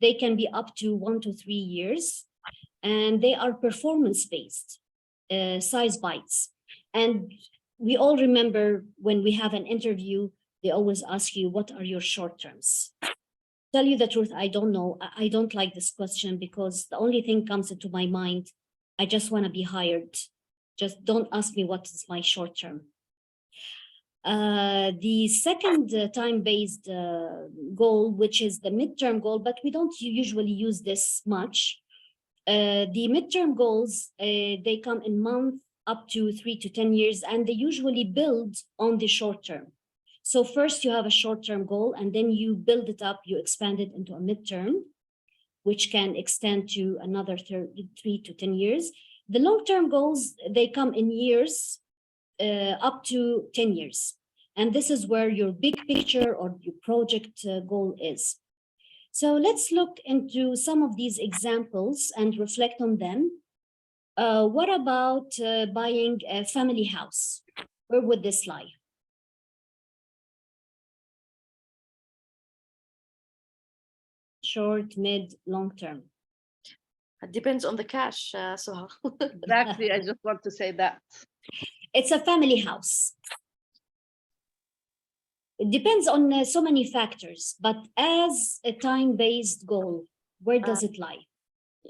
C: They can be up to 1 to 3 years, and they are performance-based, size bites. And we all remember when we have an interview, they always ask you, what are your short terms? Tell you the truth, I don't know. I don't like this question because the only thing comes into my mind, I just want to be hired. Just don't ask me what is my short term. The second time-based goal, which is the midterm goal, but we don't usually use this much. The midterm goals, they come in months up to 3 to 10 years, and they usually build on the short term. So first you have a short-term goal, and then you build it up, you expand it into a midterm, which can extend to another 3 to 10 years. The long-term goals, they come in years up to 10 years. And this is where your big picture or your project goal is. So let's look into some of these examples and reflect on them. What about buying a family house? Where would this lie? Short, mid, long term.
A: It depends on the cash, so.
D: Exactly, I just want to say that.
C: It's a family house. It depends on so many factors, but as a time-based goal, where does it lie?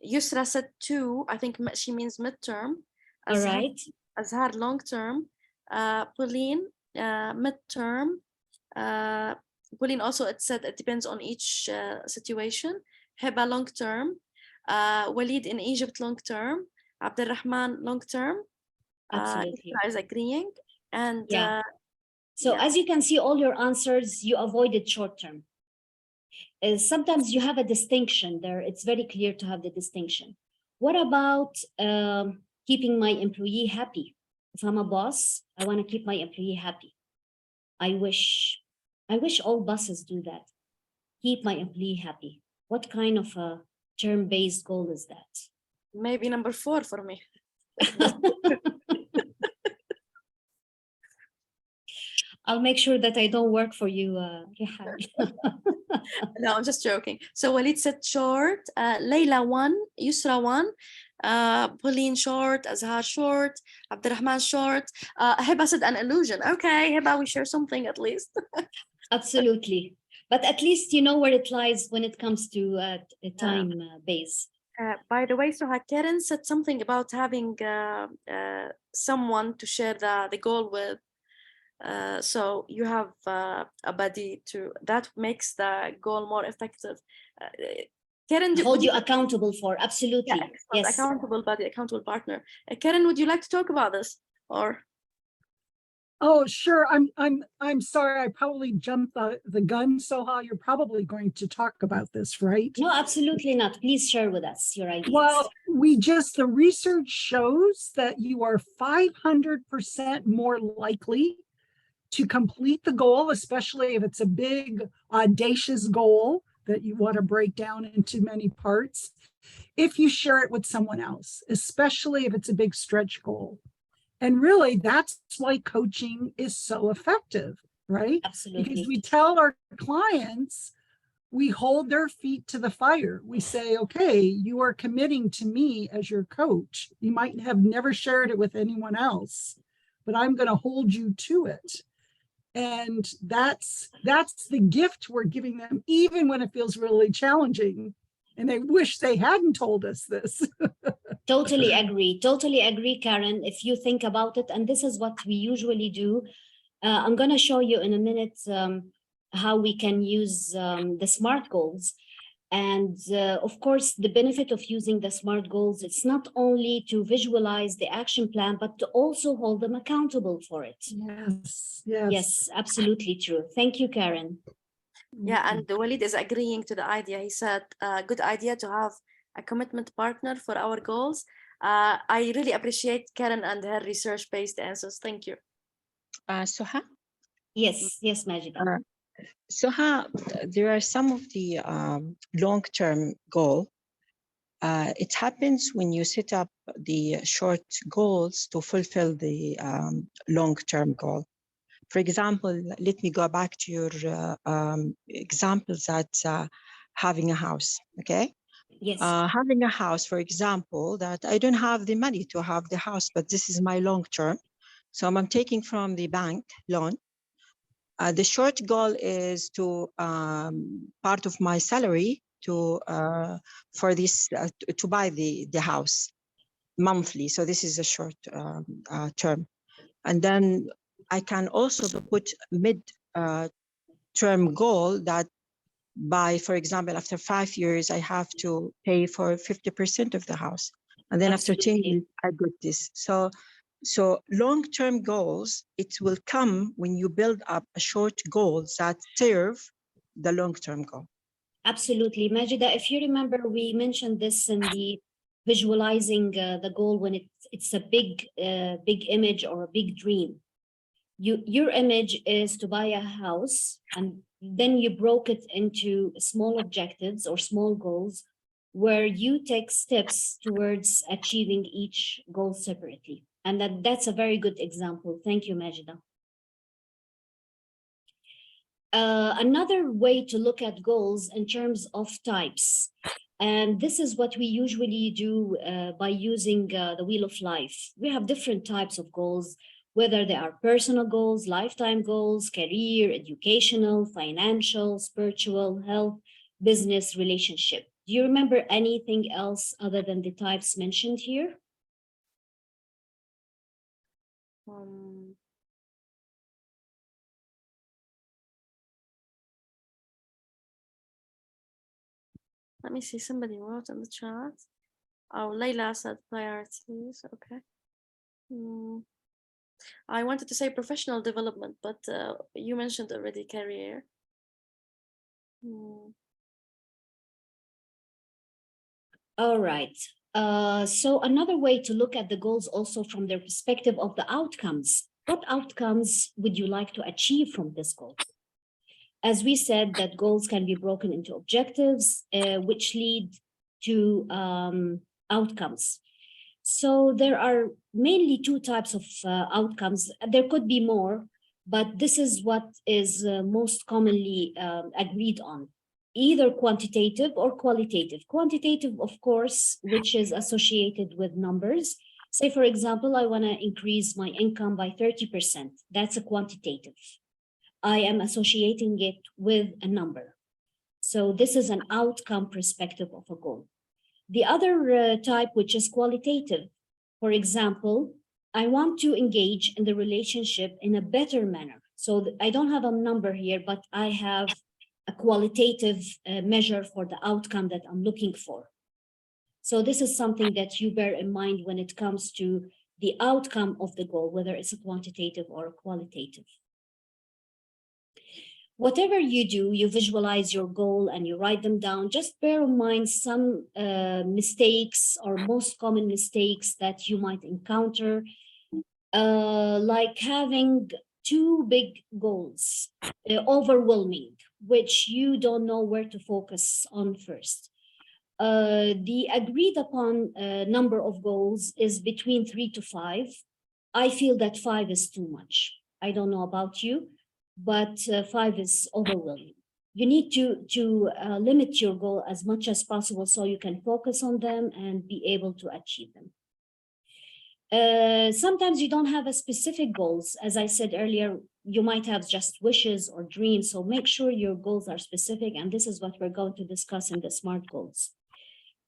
A: Yusra said 2. I think she means midterm.
C: All right.
A: Azhar long term. Pauline, midterm. Pauline also, it said it depends on each situation. Heba long term. Walid in Egypt long term. Abdurrahman long term.
C: Absolutely.
A: Is agreeing. And
C: yeah. So as you can see, all your answers, you avoided short term. Sometimes you have a distinction there. It's very clear to have the distinction. What about keeping my employee happy? If I'm a boss, I want to keep my employee happy. I wish all bosses do that. Keep my employee happy. What kind of a term-based goal is that?
A: Maybe number 4 for me.
C: I'll make sure that I don't work for you, Rihan.
A: No, I'm just joking. So Walid said short, Layla 1, Yusra 1, Pauline short, Azhar short, Abdurrahman short. Hiba said an illusion. Okay, Hiba, we share something at least.
C: Absolutely. But at least you know where it lies when it comes to a time base.
A: By the way, so Karen said something about having someone to share the goal with. So you have a buddy that makes the goal more effective. Karen,
C: Hold you accountable for, absolutely.
A: Yeah, yes. Accountable buddy, accountable partner. Karen, would you like to talk about this or?
J: Oh, sure. I'm sorry. I probably jumped the gun, Soha. You're probably going to talk about this, right?
C: No, absolutely not. Please share with us your ideas.
J: Well, the research shows that you are 500% more likely to complete the goal, especially if it's a big, audacious goal that you want to break down into many parts, if you share it with someone else, especially if it's a big stretch goal. And really, that's why coaching is so effective, right?
C: Absolutely.
J: Because we tell our clients, we hold their feet to the fire. We say, okay, you are committing to me as your coach. You might have never shared it with anyone else, but I'm going to hold you to it. And that's the gift we're giving them, even when it feels really challenging. And they wish they hadn't told us this.
C: Totally agree, Karen, if you think about it. And this is what we usually do. I'm going to show you in a minute how we can use the SMART goals. And of course, the benefit of using the SMART goals, it's not only to visualize the action plan, but to also hold them accountable for it. Yes, absolutely true. Thank you, Karen.
A: Yeah, and Walid is agreeing to the idea. He said, good idea to have a commitment partner for our goals. I really appreciate Karen and her research-based answers. Thank you.
F: Soha?
C: Yes, Majida.
F: Soha, there are some of the long-term goal. It happens when you set up the short goals to fulfill the long-term goal. For example, let me go back to your examples that having a house, okay?
C: Yes.
F: Having a house, for example, that I don't have the money to have the house, but this is my long term. So I'm taking from the bank loan. The short goal is to part of my salary to for this to buy the house monthly. So this is a short term, and then I can also put mid-term goal that by, for example, after 5 years, I have to pay for 50% of the house. And then after 10 years, I get this. So long-term goals, it will come when you build up a short goals that serve the long-term goal.
C: Absolutely. Majida, if you remember, we mentioned this in the visualizing the goal when it's a big image or a big dream. Your image is to buy a house, and then you broke it into small objectives or small goals where you take steps towards achieving each goal separately. And that's a very good example. Thank you, Majida. Another way to look at goals in terms of types. And this is what we usually do by using the Wheel of Life. We have different types of goals, whether they are personal goals, lifetime goals, career, educational, financial, spiritual, health, business, relationship. Do you remember anything else other than the types mentioned here?
A: Let me see, somebody wrote in the chat. Oh, Layla said priorities, okay. I wanted to say professional development, but you mentioned already career.
C: All right. So another way to look at the goals also from their perspective of the outcomes. What outcomes would you like to achieve from this goal? As we said, that goals can be broken into objectives, which lead to outcomes. So there are mainly two types of outcomes. There could be more, but this is what is most commonly agreed on. either quantitative or qualitative. Quantitative, of course, which is associated with numbers. Say, for example, I want to increase my income by 30%. That's a quantitative. I am associating it with a number. So this is an outcome perspective of a goal. The other type, which is qualitative, for example, I want to engage in the relationship in a better manner. So I don't have a number here, but I have a qualitative measure for the outcome that I'm looking for. So this is something that you bear in mind when it comes to the outcome of the goal, whether it's a quantitative or a qualitative. Whatever you do, you visualize your goal and you write them down. Just bear in mind some mistakes or most common mistakes that you might encounter, like having too big goals, overwhelming, which you don't know where to focus on first. The agreed upon number of goals is between 3 to 5. I feel that 5 is too much. I don't know about you, but 5 is overwhelming. You need to limit your goal as much as possible so you can focus on them and be able to achieve them. Sometimes you don't have a specific goals. As I said earlier, you might have just wishes or dreams. So make sure your goals are specific. And this is what we're going to discuss in the SMART goals.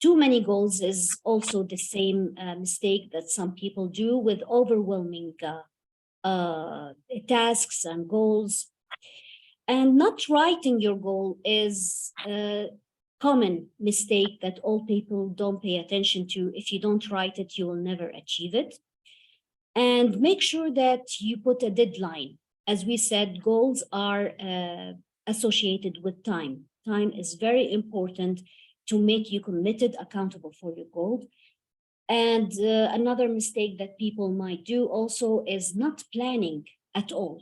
C: Too many goals is also the same mistake that some people do with overwhelming tasks and goals. And not writing your goal is a common mistake that all people don't pay attention to. If you don't write it, you will never achieve it. And make sure that you put a deadline. As we said, goals are associated with time. Time is very important to make you committed, accountable for your goal. And another mistake that people might do also is not planning at all.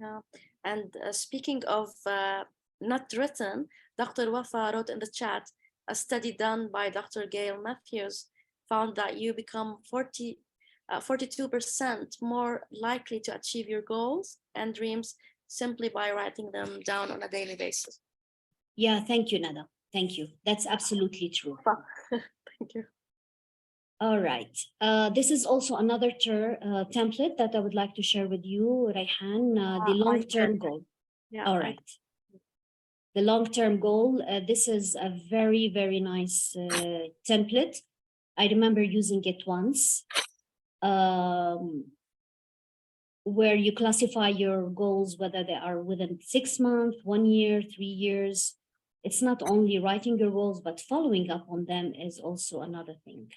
A: Yeah. And speaking of not written, Dr. Wafa wrote in the chat, a study done by Dr. Gail Matthews found that you become 42% more likely to achieve your goals and dreams simply by writing them down on a daily basis.
C: Yeah, thank you, Nada. Thank you. That's absolutely true.
A: Thank you.
C: All right. This is also another template that I would like to share with you, Rayhan, the long-term goal.
A: Yeah.
C: All right. The long-term goal, this is a very, very nice template. I remember using it once, where you classify your goals, whether they are within 6 months, 1 year, 3 years. It's not only writing your goals, but following up on them is also another thing.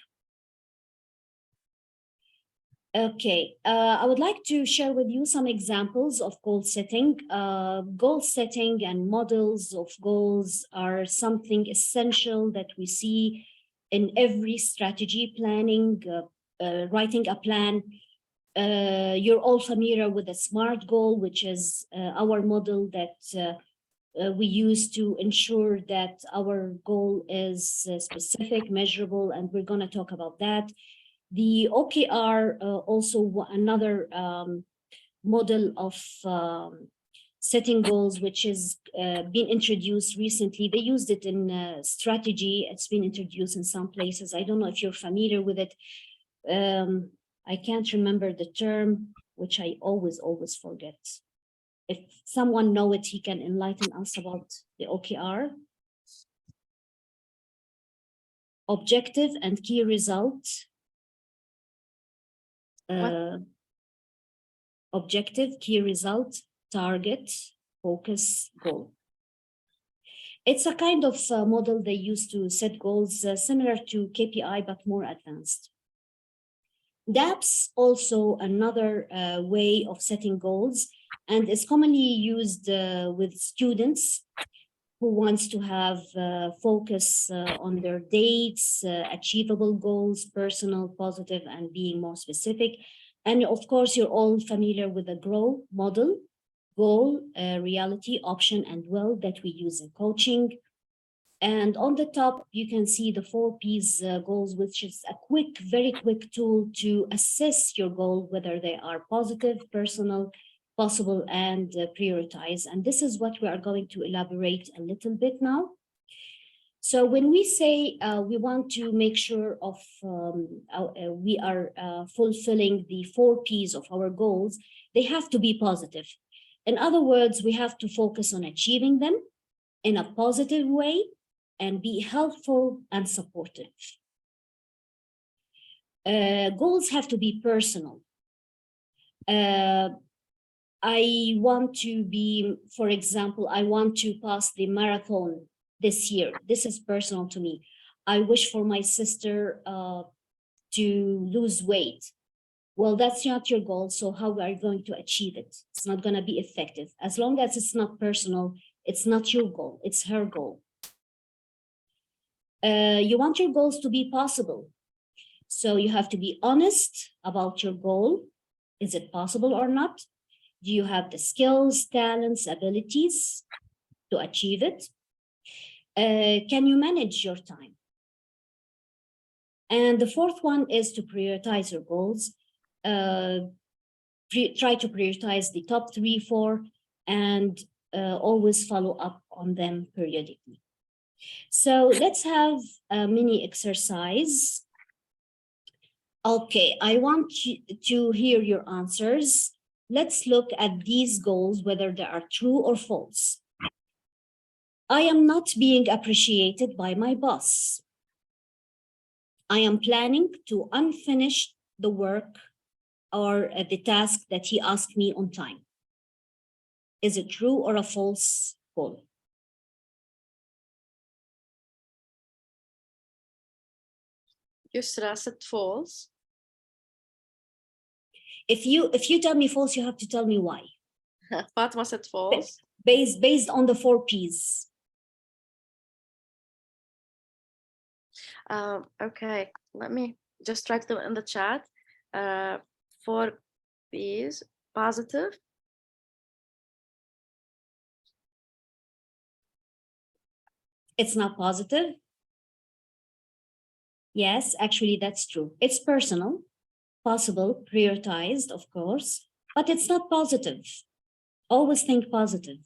C: Okay, I would like to share with you some examples of goal setting. Goal setting and models of goals are something essential that we see in every strategy planning, writing a plan. You're all familiar with the SMART goal, which is our model that we use to ensure that our goal is specific, measurable, and we're going to talk about that. The OKR, also another model of setting goals, which is been introduced recently. They used it in strategy. It's been introduced in some places. I don't know if you're familiar with it. I can't remember the term, which I always forget. If someone knows it, he can enlighten us about the OKR. Objective and key result. Objective, key result, target, focus, goal. It's a kind of model they use to set goals similar to KPI, but more advanced. DAPS also another way of setting goals, and is commonly used with students who wants to have focus on their dates, achievable goals, personal, positive, and being more specific. And of course, you're all familiar with the GROW model, goal, reality, option, and will that we use in coaching. And on the top, you can see the 4 Ps goals, which is a very quick tool to assess your goal, whether they are positive, personal, possible, and prioritize. And this is what we are going to elaborate a little bit now. So when we say we want to make sure of we are fulfilling the 4 Ps of our goals, they have to be positive. In other words, we have to focus on achieving them in a positive way and be helpful and supportive. Goals have to be personal. I want to be, for example, I want to pass the marathon this year. This is personal to me. I wish for my sister to lose weight. Well, that's not your goal, so how are you going to achieve it? It's not going to be effective. As long as it's not personal, it's not your goal, it's her goal. You want your goals to be possible. So you have to be honest about your goal. Is it possible or not? Do you have the skills, talents, abilities to achieve it? Can you manage your time? And the 4th one is to prioritize your goals. Try to prioritize the top 3, 4, and always follow up on them periodically. So let's have a mini exercise. Okay, I want you to hear your answers. Let's look at these goals, whether they are true or false. I am not being appreciated by my boss. I am planning to unfinish the work or the task that he asked me on time. Is it true or a false goal?
A: Yusra said false.
C: If you tell me false, you have to tell me why.
A: Fatma said false.
C: Based on the 4 Ps.
A: Okay, let me just write them in the chat. 4 Ps, positive.
C: It's not positive. Yes, actually, that's true. It's personal, possible, prioritized, of course, but it's not positive. Always think positive.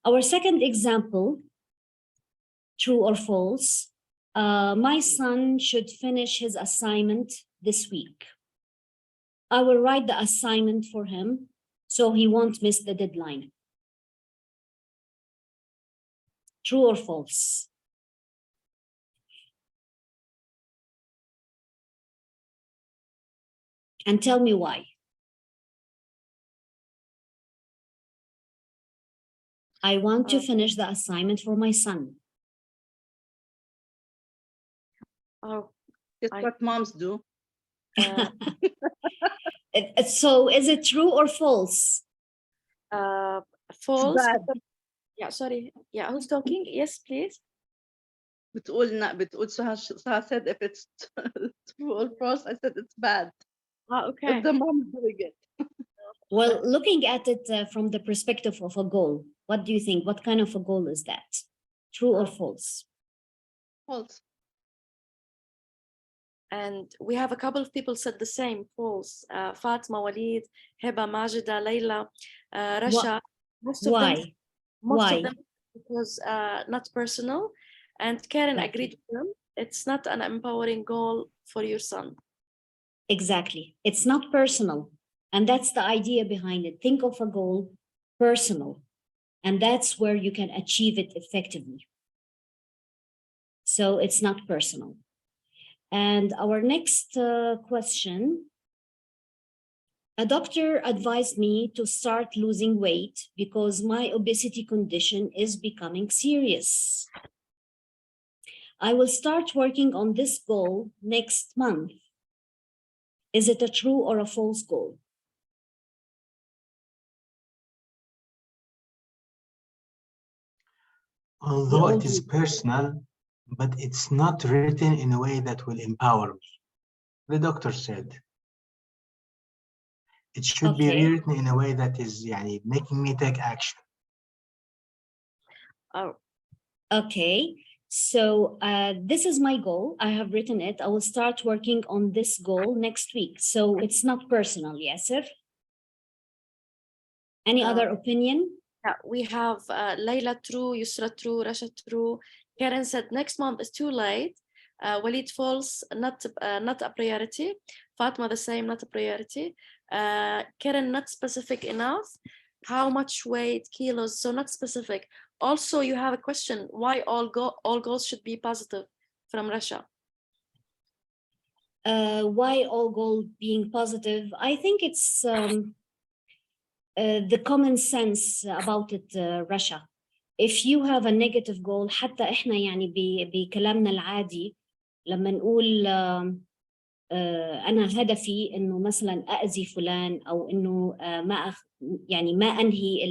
C: Our second example, true or false, my son should finish his assignment this week. I will write the assignment for him so he won't miss the deadline. True or false? And tell me why. I want to finish the assignment for my son.
A: Oh,
D: It's what moms do.
C: So is it true or false?
A: false.
D: bad.
A: Yeah, sorry. Yeah, who's talking? Yes, please.
D: بتقول Suha said if it's true or false, I said it's bad.
A: Okay.
D: If the mom is doing it.
C: Well, looking at it from the perspective of a goal, what do you think? What kind of a goal is that? True or false?
D: False.
A: And we have a couple of people said the same, false. Fatma, Walid, Heba, Majida, Layla, Rasha. Most of them.
C: Why?
A: Most
C: Why?
A: of them because not personal. And Karen
C: Exactly.
A: agreed with them. It's not an empowering goal for your son.
C: Exactly. It's not personal. And that's the idea behind it. Think of a goal personal. And that's where you can achieve it effectively. So it's not personal. And our next question. A doctor advised me to start losing weight because my obesity condition is becoming serious. I will start working on this goal next month. Is it a true or a false goal?
H: Although it is personal, but it's not written in a way that will empower me. The doctor said it should be rewritten in a way that is making me take action.
A: Oh.
C: Okay. So this is my goal. I have written it. I will start working on this goal next week. So it's not personal, yes, sir? Any other opinion?
A: Yeah, we have Layla true, Yusra true, Rasha true. Karen said next month is too late. Walid false, not a priority. Fatma the same, not a priority. Karen not specific enough. How much weight, kilos? So not specific. Also, you have a question: why all goals should be positive? From Rasha.
C: Why all goal being positive? I think it's the common sense about it, Rasha. If you have a negative goal, حتى إحنا يعني بكلامنا العادي لما نقول أنا هدفي إنه مثلا أأذي فلان أو إنه يعني ما أنهي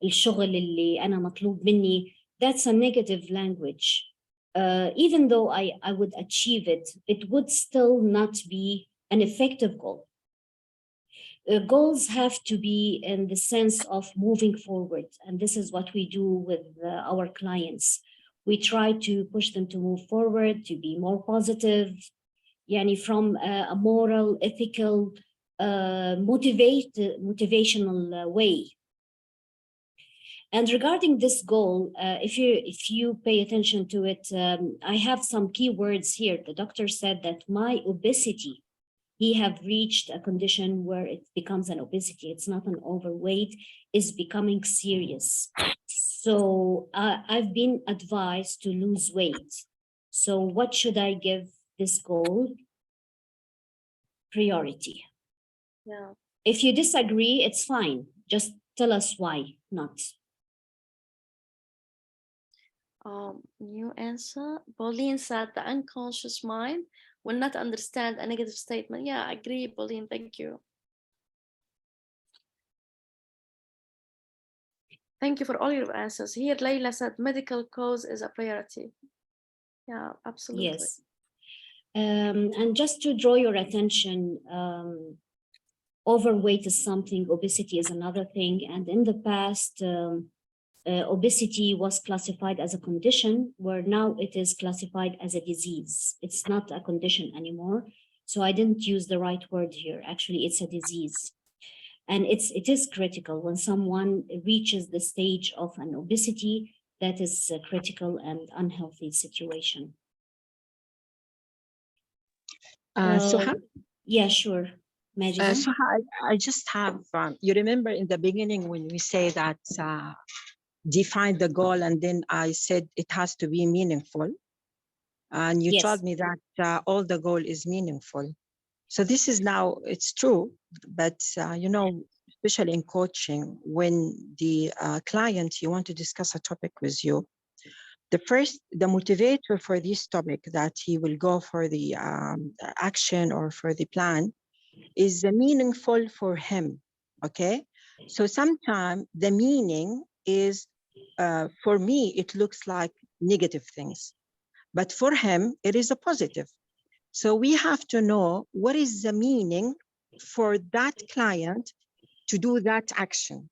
C: الشغل اللي أنا مطلوب مني, that's a negative language. Even though I would achieve it, it would still not be an effective goal. Goals have to be in the sense of moving forward. And this is what we do with our clients. We try to push them to move forward, to be more positive, yani from a moral, ethical, motivational way. And regarding this goal, if you pay attention to it, I have some keywords here. The doctor said that my obesity, he have reached a condition where it becomes an obesity. It's not an overweight, it's becoming serious. So I've been advised to lose weight. So what should I give this goal? Priority.
A: Yeah.
C: If you disagree, it's fine. Just tell us why not.
A: New answer. Pauline said the unconscious mind will not understand a negative statement. Yeah, I agree, Pauline. Thank you. Thank you for all your answers. Here, Layla said medical cause is a priority. Yeah, absolutely.
C: Yes. And just to draw your attention, overweight is something, obesity is another thing. And in the past, obesity was classified as a condition, where now it is classified as a disease. It's not a condition anymore. So I didn't use the right word here. Actually, it's a disease. And it is critical when someone reaches the stage of an obesity, that is a critical and unhealthy situation. Yeah, sure.
F: So I just have, you remember in the beginning when we say that define the goal, and then I said it has to be meaningful. And you told me that all the goal is meaningful. So this is now, it's true, but you know, especially in coaching, when the client, you want to discuss a topic with you, the motivator for this topic that he will go for the action or for the plan is meaningful for him, okay? So sometimes the meaning is, for me, it looks like negative things, but for him, it is a positive. So we have to know what is the meaning for that client to do that action.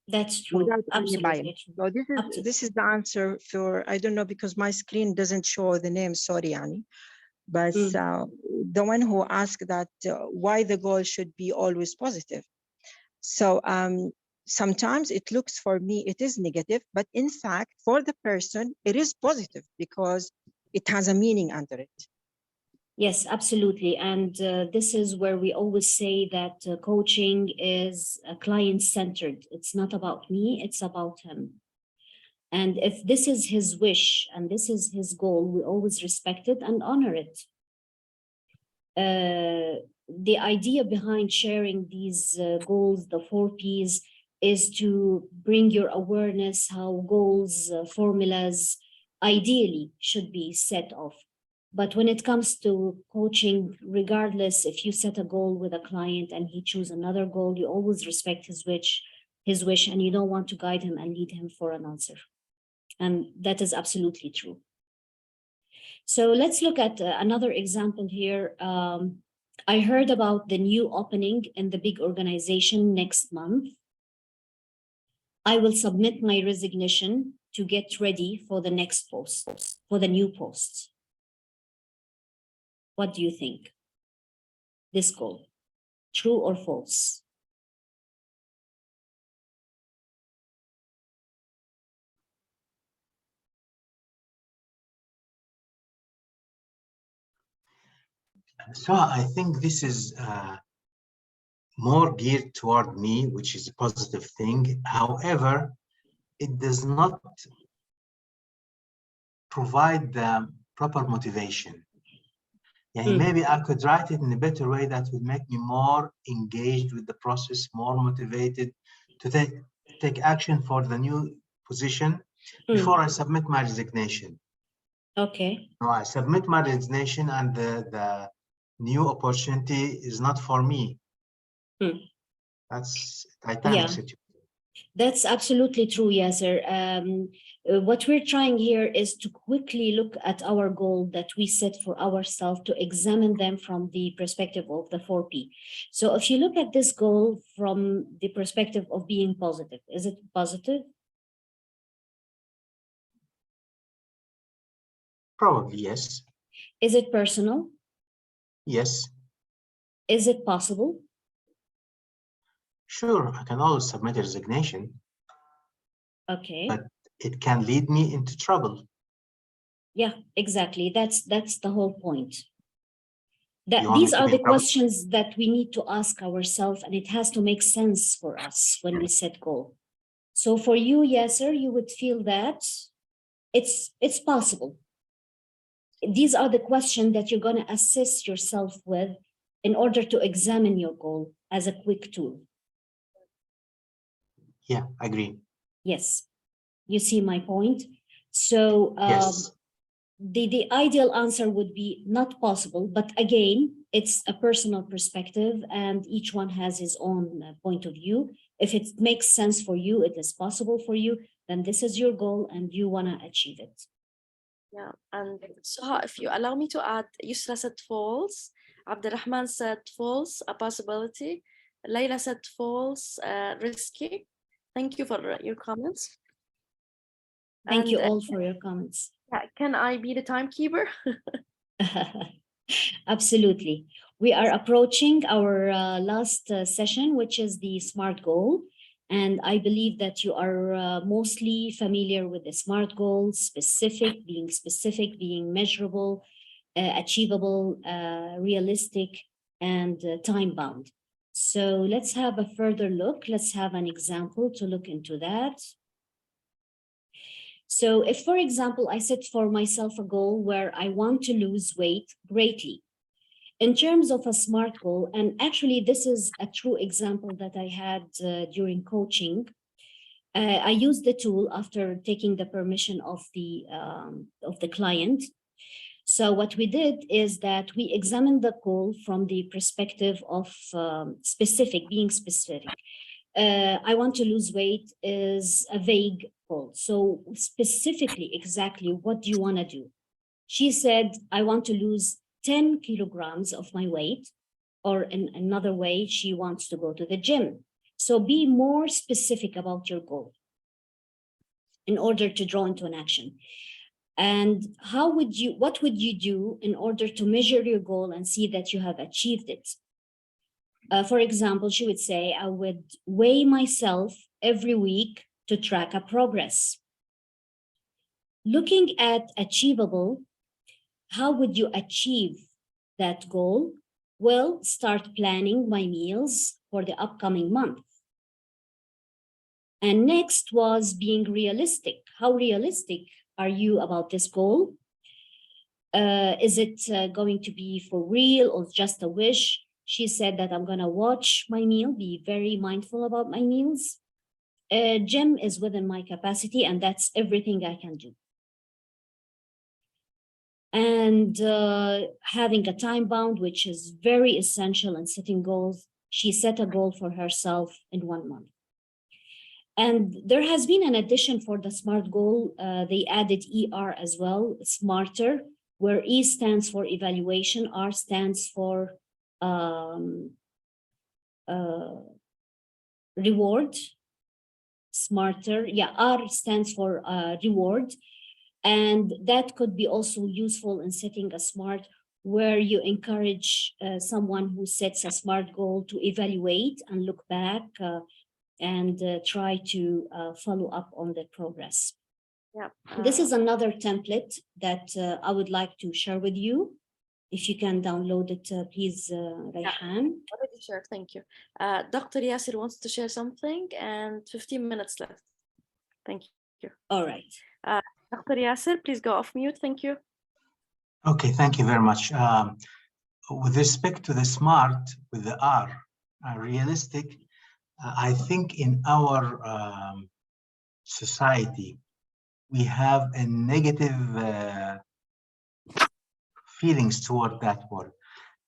C: That's true.
F: Without any bias.
C: Absolutely true.
F: So this is the answer for, I don't know, because my screen doesn't show the name, sorry, Annie. But the one who asked that why the goal should be always positive. So sometimes it looks for me, it is negative, but in fact, for the person, it is positive because it has a meaning under it.
C: Yes, absolutely. And this is where we always say that coaching is client-centered. It's not about me, it's about him. And if this is his wish and this is his goal, we always respect it and honor it. The idea behind sharing these goals, the 4 Ps, is to bring your awareness how goals, formulas, ideally should be set off. But when it comes to coaching, regardless if you set a goal with a client and he chooses another goal, you always respect his wish, and you don't want to guide him and lead him for an answer. And that is absolutely true. So let's look at another example here. I heard about the new opening in the big organization next month. I will submit my resignation to get ready for the next post, for the new post. What do you think? This goal, true or false?
H: So I think this is more geared toward me, which is a positive thing. However, it does not provide the proper motivation. Yeah, maybe I could write it in a better way that would make me more engaged with the process, more motivated to take action for the new position before I submit my resignation.
C: Okay.
H: No, I submit my resignation and the new opportunity is not for me. That's Titanic situation.
C: That's absolutely true, Yasser. What we're trying here is to quickly look at our goal that we set for ourselves, to examine them from the perspective of the 4P. So if you look at this goal from the perspective of being positive, is it positive?
H: Probably, yes.
C: Is it personal?
H: Yes.
C: Is it possible?
H: Sure, I can always submit a resignation.
C: Okay.
H: But it can lead me into trouble.
C: Yeah, exactly. That's the whole point. That
H: You want me
C: these
H: to
C: are
H: be
C: the
H: in trouble?
C: questions that we need to ask ourselves, and it has to make sense for us when we set goal. So for you, Yasser, you would feel that it's possible. These are the questions that you're going to assess yourself with in order to examine your goal as a quick tool.
H: Yeah, I agree.
C: Yes, you see my point. So
H: Yes.
C: The ideal answer would be not possible, but again, it's a personal perspective and each one has his own point of view. If it makes sense for you, it is possible for you, then this is your goal and you want to achieve it.
A: Yeah, and so if you allow me to add, Yusra said false, Abdurrahman said false, a possibility, Layla said false, risky. Thank you for your comments.
C: Thank you all for your comments.
A: Can I be the timekeeper?
C: Absolutely. We are approaching our last session, which is the SMART goal. And I believe that you are mostly familiar with the SMART goals: specific, being measurable, achievable, realistic, and time-bound. So let's have a further look. Let's have an example to look into that. So if, for example, I set for myself a goal where I want to lose weight greatly, in terms of a SMART goal, and actually this is a true example that I had during coaching. I used the tool after taking the permission of the client. So what we did is that we examined the goal from the perspective of being specific. I want to lose weight is a vague goal. So specifically, exactly what do you want to do? She said, I want to lose 10 kilograms of my weight, or in another way, she wants to go to the gym. So be more specific about your goal in order to draw into an action. And what would you do in order to measure your goal and see that you have achieved it? For example, she would say, I would weigh myself every week to track a progress. Looking at achievable, how would you achieve that goal? Well, start planning my meals for the upcoming month. And next was being realistic. How realistic are you about this goal? Is it going to be for real or just a wish? She said that I'm going to watch my meal, be very mindful about my meals. Gym is within my capacity, and that's everything I can do. And having a time bound, which is very essential in setting goals. She set a goal for herself in 1 month. And there has been an addition for the SMART goal. They added ER as well, smarter, where E stands for evaluation, R stands for reward. Smarter, yeah, R stands for reward. And that could be also useful in setting a SMART, where you encourage someone who sets a SMART goal to evaluate and look back and try to follow up on the progress.
A: Yeah.
C: This is another template that I would like to share with you. If you can download it, please, Rayhan.
A: Already shared, thank you. Dr. Yasser wants to share something and 15 minutes left. Thank you.
C: All right.
A: Dr. Yasser, please go off mute. Thank you.
H: Okay, thank you very much. With respect to the SMART with the R, realistic, I think in our society, we have a negative feelings toward that word.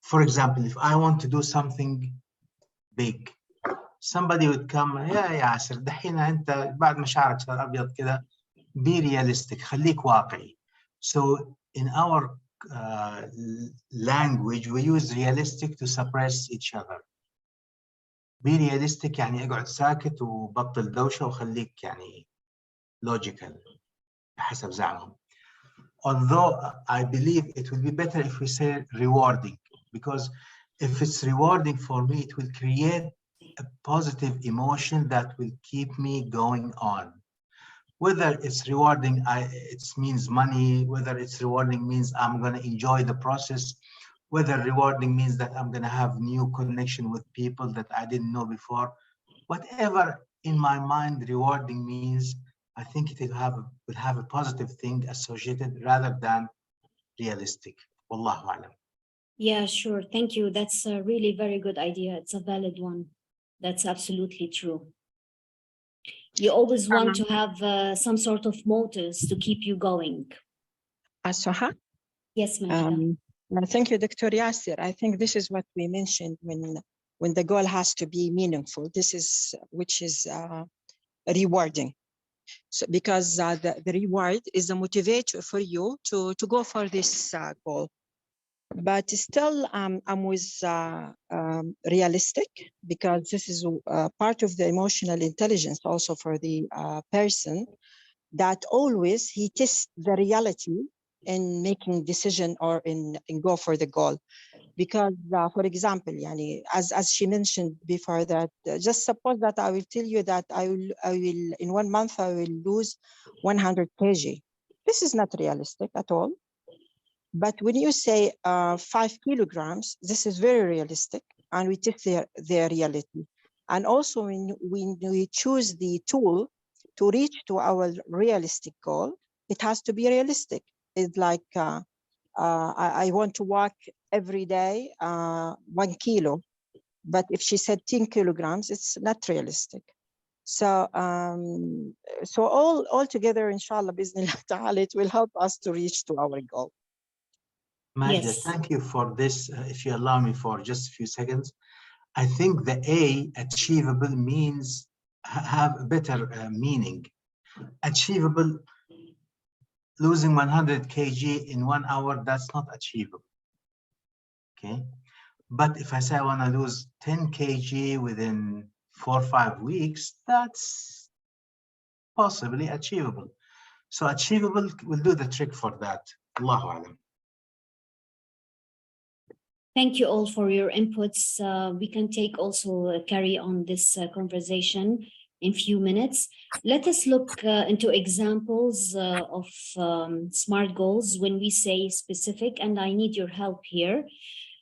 H: For example, if I want to do something big, somebody would come, يا ياسر دحين أنت بعد ما شعرك صار أبيض كده, be realistic, خليك واقعي. So in our language, we use realistic to suppress each other. Be realistic يعني اقعد ساكت وبطل دوشة وخليك يعني logical بحسب زعمهم. Although I believe it will be better if we say rewarding, because if it's rewarding for me, it will create a positive emotion that will keep me going on. Whether it's rewarding, it means money, whether it's rewarding means I'm going to enjoy the process, whether rewarding means that I'm going to have new connection with people that I didn't know before. Whatever in my mind rewarding means, I think it will have a positive thing associated rather than realistic. Wallahu alam.
C: Yeah, sure. Thank you. That's a really very good idea. It's a valid one. That's absolutely true. You always want to have some sort of motives to keep you going.
F: Aswaha?
C: Yes, Majda.
F: Thank you, Dr. Yasser. I think this is what we mentioned when the goal has to be meaningful. This is which is rewarding. So because the reward is a motivator for you to go for this goal. But still, I'm with realistic, because this is part of the emotional intelligence also for the person, that always he tests the reality in making decision or in go for the goal. Because for example, yani, as she mentioned before, that just suppose that I will tell you that I will in 1 month I will lose 100 kg. This is not realistic at all. But when you say 5 kilograms, this is very realistic, and we test their reality. And also when we choose the tool to reach to our realistic goal, it has to be realistic. It's like I want to walk every day 1 kilo, but if she said 10 kilograms, it's not realistic. So so all together, inshallah, bismillah ta'ala, it will help us to reach to our goal.
H: Majda,
C: Yes.
H: thank you for this. If you allow me for just a few seconds, I think the A, achievable, means have a better meaning. Achievable, losing 100 kg in 1 hour, that's not achievable. Okay, but if I say I want to lose 10 kg within 4 or 5 weeks, that's possibly achievable. So achievable will do the trick for that. Allahu alam.
C: Thank you all for your inputs. We can take also carry on this conversation in few minutes. Let us look into examples of SMART goals when we say specific, and I need your help here.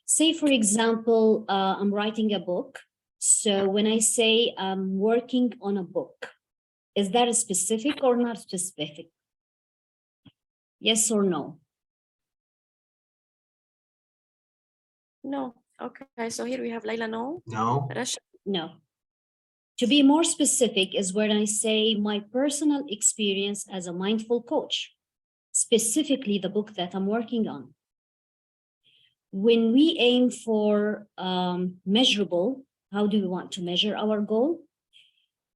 C: Say, for example, I'm writing a book. So when I say I'm working on a book, is that a specific or not specific? Yes or no?
A: No. Okay, so here we have Layla, no.
H: No.
A: Rashid,
C: No. To be more specific is when I say my personal experience as a mindful coach, specifically the book that I'm working on. When we aim for measurable, how do we want to measure our goal?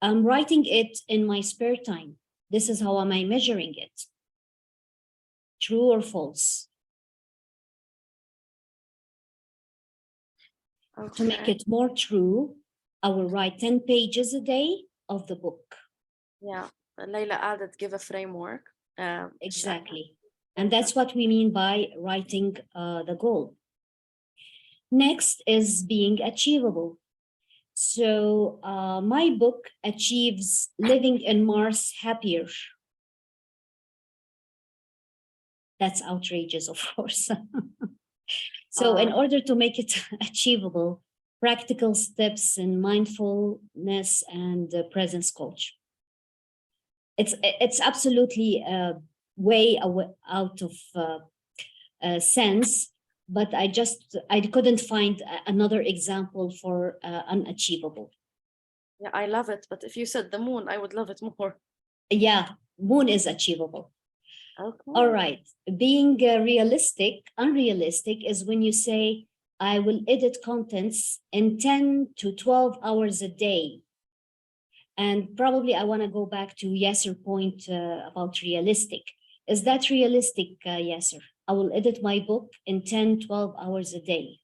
C: I'm writing it in my spare time. This is how am I measuring it? True or false? To make
A: okay.
C: it more true, I will write 10 pages a day of the book.
A: Yeah, Layla added, give a framework.
C: Exactly. And that's what we mean by writing the goal. Next is being achievable. So my book achieves living in Mars happier. That's outrageous, of course. So in order to make it achievable, practical steps in mindfulness and presence coach. It's absolutely way out of sense, but I couldn't find another example for unachievable.
A: Yeah, I love it. But if you said the moon, I would love it more.
C: Yeah, moon is achievable.
A: Okay.
C: All right. Being unrealistic is when you say, I will edit contents in 10 to 12 hours a day. And probably I want to go back to Yasser's point about realistic. Is that realistic, Yasser? I will edit my book in 10, 12 hours a day.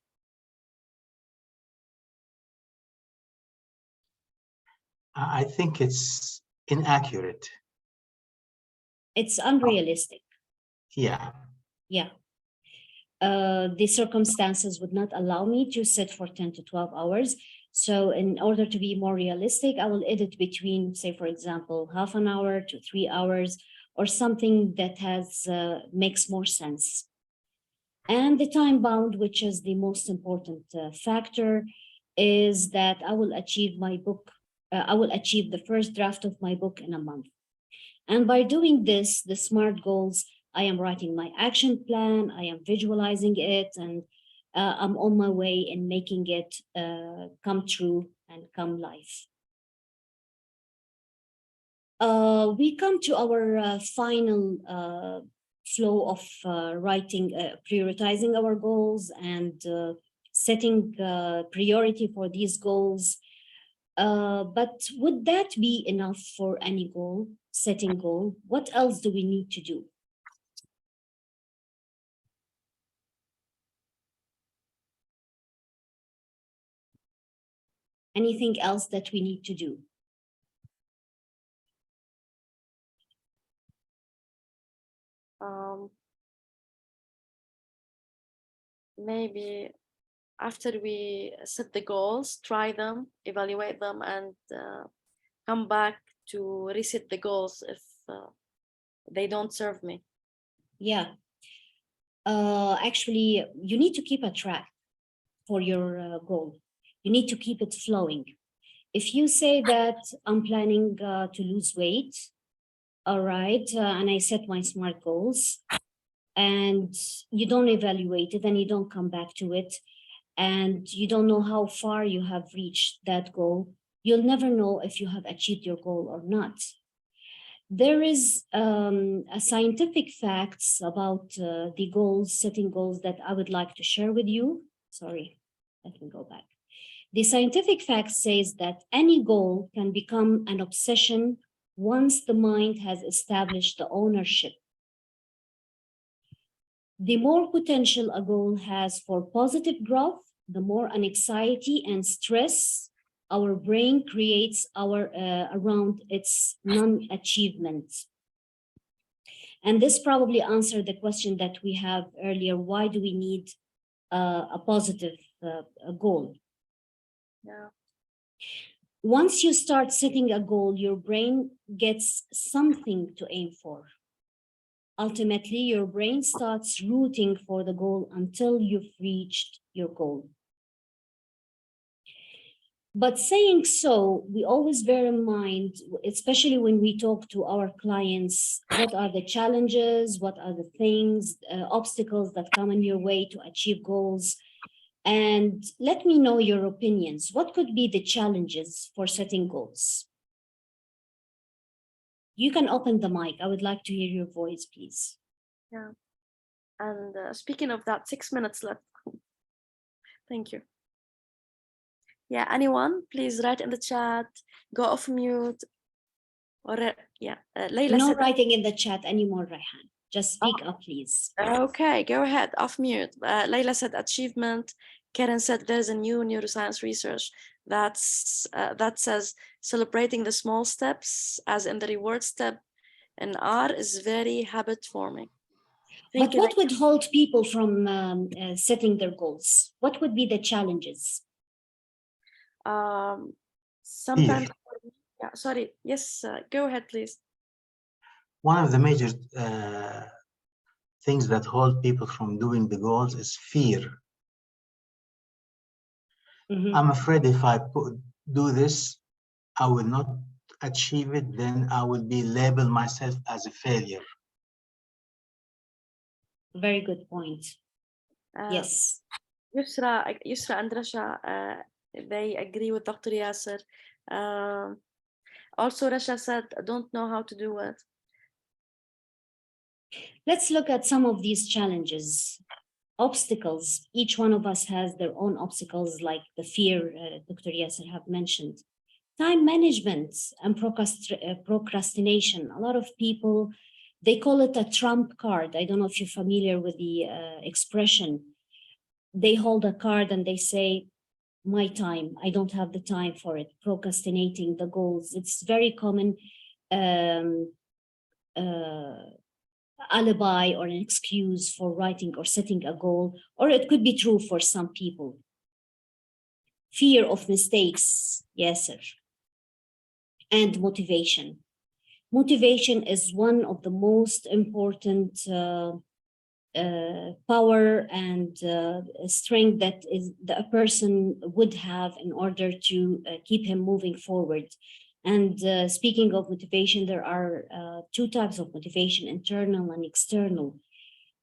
H: I think it's inaccurate.
C: It's unrealistic.
H: Yeah.
C: Yeah. The circumstances would not allow me to sit for 10 to 12 hours. So in order to be more realistic, I will edit between, say, for example, half an hour to 3 hours, or something that makes more sense. And the time bound, which is the most important factor, is that I will achieve my book. I will achieve the first draft of my book in a month. And by doing this, the SMART goals, I am writing my action plan, I am visualizing it, and I'm on my way in making it come true and come life. We come to our final flow of writing, prioritizing our goals and setting priority for these goals. But would that be enough for any goal, setting goal? What else do we need to do? Anything else that we need to do?
A: Maybe after we set the goals, try them, evaluate them, and come back to reset the goals if they don't serve me.
C: Yeah. Actually, you need to keep a track for your goal. You need to keep it flowing. If you say that I'm planning to lose weight, all right, and I set my SMART goals, and you don't evaluate it and you don't come back to it, and you don't know how far you have reached that goal, you'll never know if you have achieved your goal or not. There is a scientific facts about the goals, setting goals, that I would like to share with you. Sorry, let me go back. The scientific fact says that any goal can become an obsession once the mind has established the ownership. The more potential a goal has for positive growth, the more anxiety and stress our brain creates around its non-achievement. And this probably answered the question that we have earlier: why do we need a positive goal?
A: Yeah.
C: Once you start setting a goal, your brain gets something to aim for. Ultimately, your brain starts rooting for the goal until you've reached your goal. But saying so, we always bear in mind, especially when we talk to our clients, what are the challenges, what are the things, obstacles that come in your way to achieve goals. And let me know your opinions. What could be the challenges for setting goals? You can open the mic. I would like to hear your voice, please.
A: Yeah. And speaking of that, 6 minutes left. Thank you. Yeah, anyone, please write in the chat, go off mute. Or yeah, Layla
C: No
A: said,
C: writing in the chat anymore, Rayhan. Just speak up, please.
A: okay, go ahead, off mute. Layla said achievement. Karen said there's a new neuroscience research that says celebrating the small steps, as in the reward step in R, is very habit forming.
C: But what would hold people from setting their goals? What would be the challenges?
A: Sometimes, yeah, sorry, yes, go ahead, please.
H: One of the major things that hold people from doing the goals is fear.
C: Mhm.
H: I'm afraid if I do this, I will not achieve it, then I will be label myself as a failure.
C: Very good point. Yes.
A: Yusra and Rasha, they agree with Dr. Yasser. Also, Rasha said, I don't know how to do it.
C: Let's look at some of these challenges. Obstacles. Each one of us has their own obstacles, like the fear Dr. Yasser have mentioned. Time management and procrastination. A lot of people, they call it a trump card. I don't know if you're familiar with the expression. They hold a card and they say, my time, I don't have the time for it. Procrastinating the goals. It's very common alibi or an excuse for writing or setting a goal, or it could be true for some people. Fear of mistakes, yes, sir. And motivation. Motivation is one of the most important power and strength that a person would have in order to keep him moving forward. And speaking of motivation, there are two types of motivation, internal and external.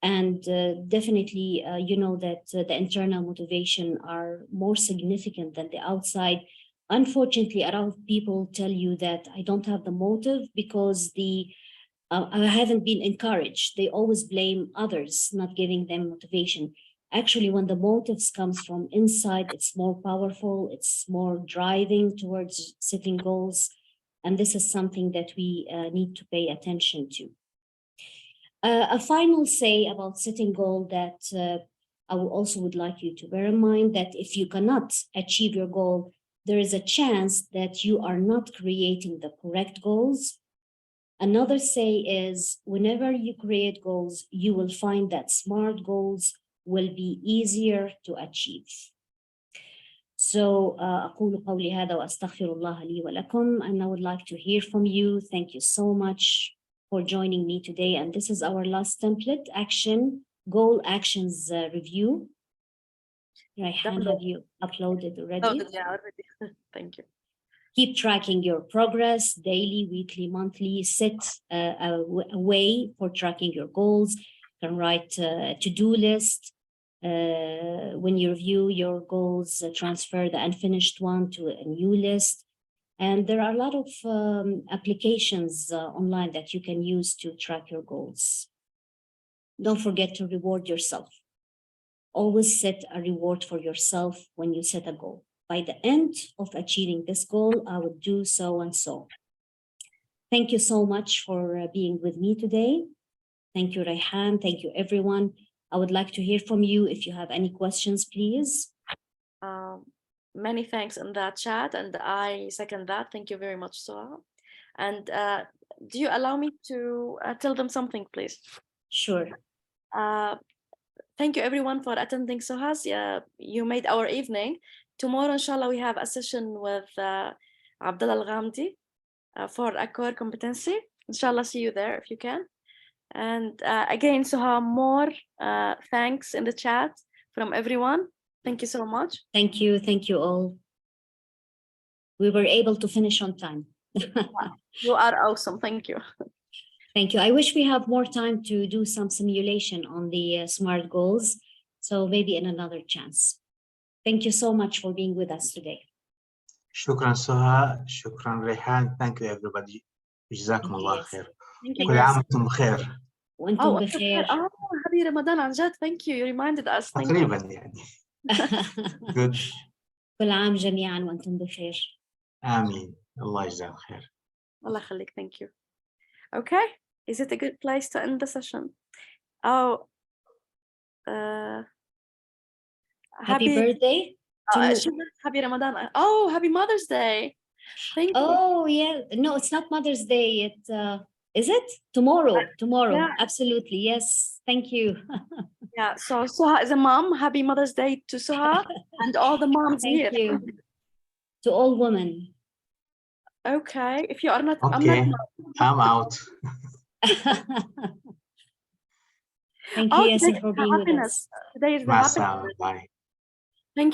C: And definitely, you know that the internal motivation are more significant than the outside. Unfortunately, a lot of people tell you that I don't have the motive because I haven't been encouraged. They always blame others, not giving them motivation. Actually, when the motives comes from inside, it's more powerful, it's more driving towards setting goals. And this is something that we need to pay attention to. A final say about setting goal that I also would like you to bear in mind that if you cannot achieve your goal, there is a chance that you are not creating the correct goals. Another say is whenever you create goals, you will find that SMART goals will be easier to achieve. So أقول قولي هذا وأستغفر الله لي ولكم, and I would like to hear from you. Thank you so much for joining me today. And this is our last template, action, goal actions review. Rayhan, have you uploaded already?
A: Yeah, already. Thank you.
C: Keep tracking your progress daily, weekly, monthly. Set a way for tracking your goals. You can write a to-do list. When you review your goals, transfer the unfinished one to a new list. And there are a lot of applications online that you can use to track your goals. Don't forget to reward yourself. Always set a reward for yourself when you set a goal. By the end of achieving this goal, I would do so and so. Thank you so much for being with me today. Thank you, Rayhan. Thank you, everyone. I would like to hear from you. If you have any questions, please.
A: Many thanks in that chat, and I second that. Thank you very much, Suha. And do you allow me to tell them something, please?
C: Sure.
A: Thank you, everyone, for attending Suha's. You made our evening. Tomorrow, inshallah, we have a session with Abdullah Al-Ghamdi for a core competency. Inshallah, see you there if you can. And again, Suha, more thanks in the chat from everyone. Thank you so much.
C: Thank you. Thank you all. We were able to finish on time.
A: You are awesome. Thank you.
C: Thank you. I wish we have more time to do some simulation on the SMART goals. So maybe in another chance. Thank you so much for being with us today.
H: شكرا سهى، شكرا ريحان. Thank you everybody. جزاكم الله خير. كل عام وانتم بخير.
C: وانتم بخير.
A: happy Ramadan عن جد. Thank you. You reminded us.
H: تقريبا يعني. Good.
C: كل عام جميعا وانتم بخير.
H: آمين. الله يجزاك خير.
A: الله يخليك. Thank you. Okay. Is it a good place to end the session? Oh.
C: Happy birthday.
A: Happy Ramadan. Oh, happy Mother's Day. Thank you.
C: Oh, yeah. No, it's not Mother's Day. Is it? Tomorrow. Tomorrow.
A: Yeah.
C: Absolutely. Yes. Thank you.
A: Yeah. So Suha is a mom. Happy Mother's Day to Suha and all the moms here.
C: Thank you. To all women.
A: Okay. If you are not,
H: okay. I'm out.
C: Thank you, Yasser, for being with us.
A: Today is the happiness.
H: Bye.
A: Thank you.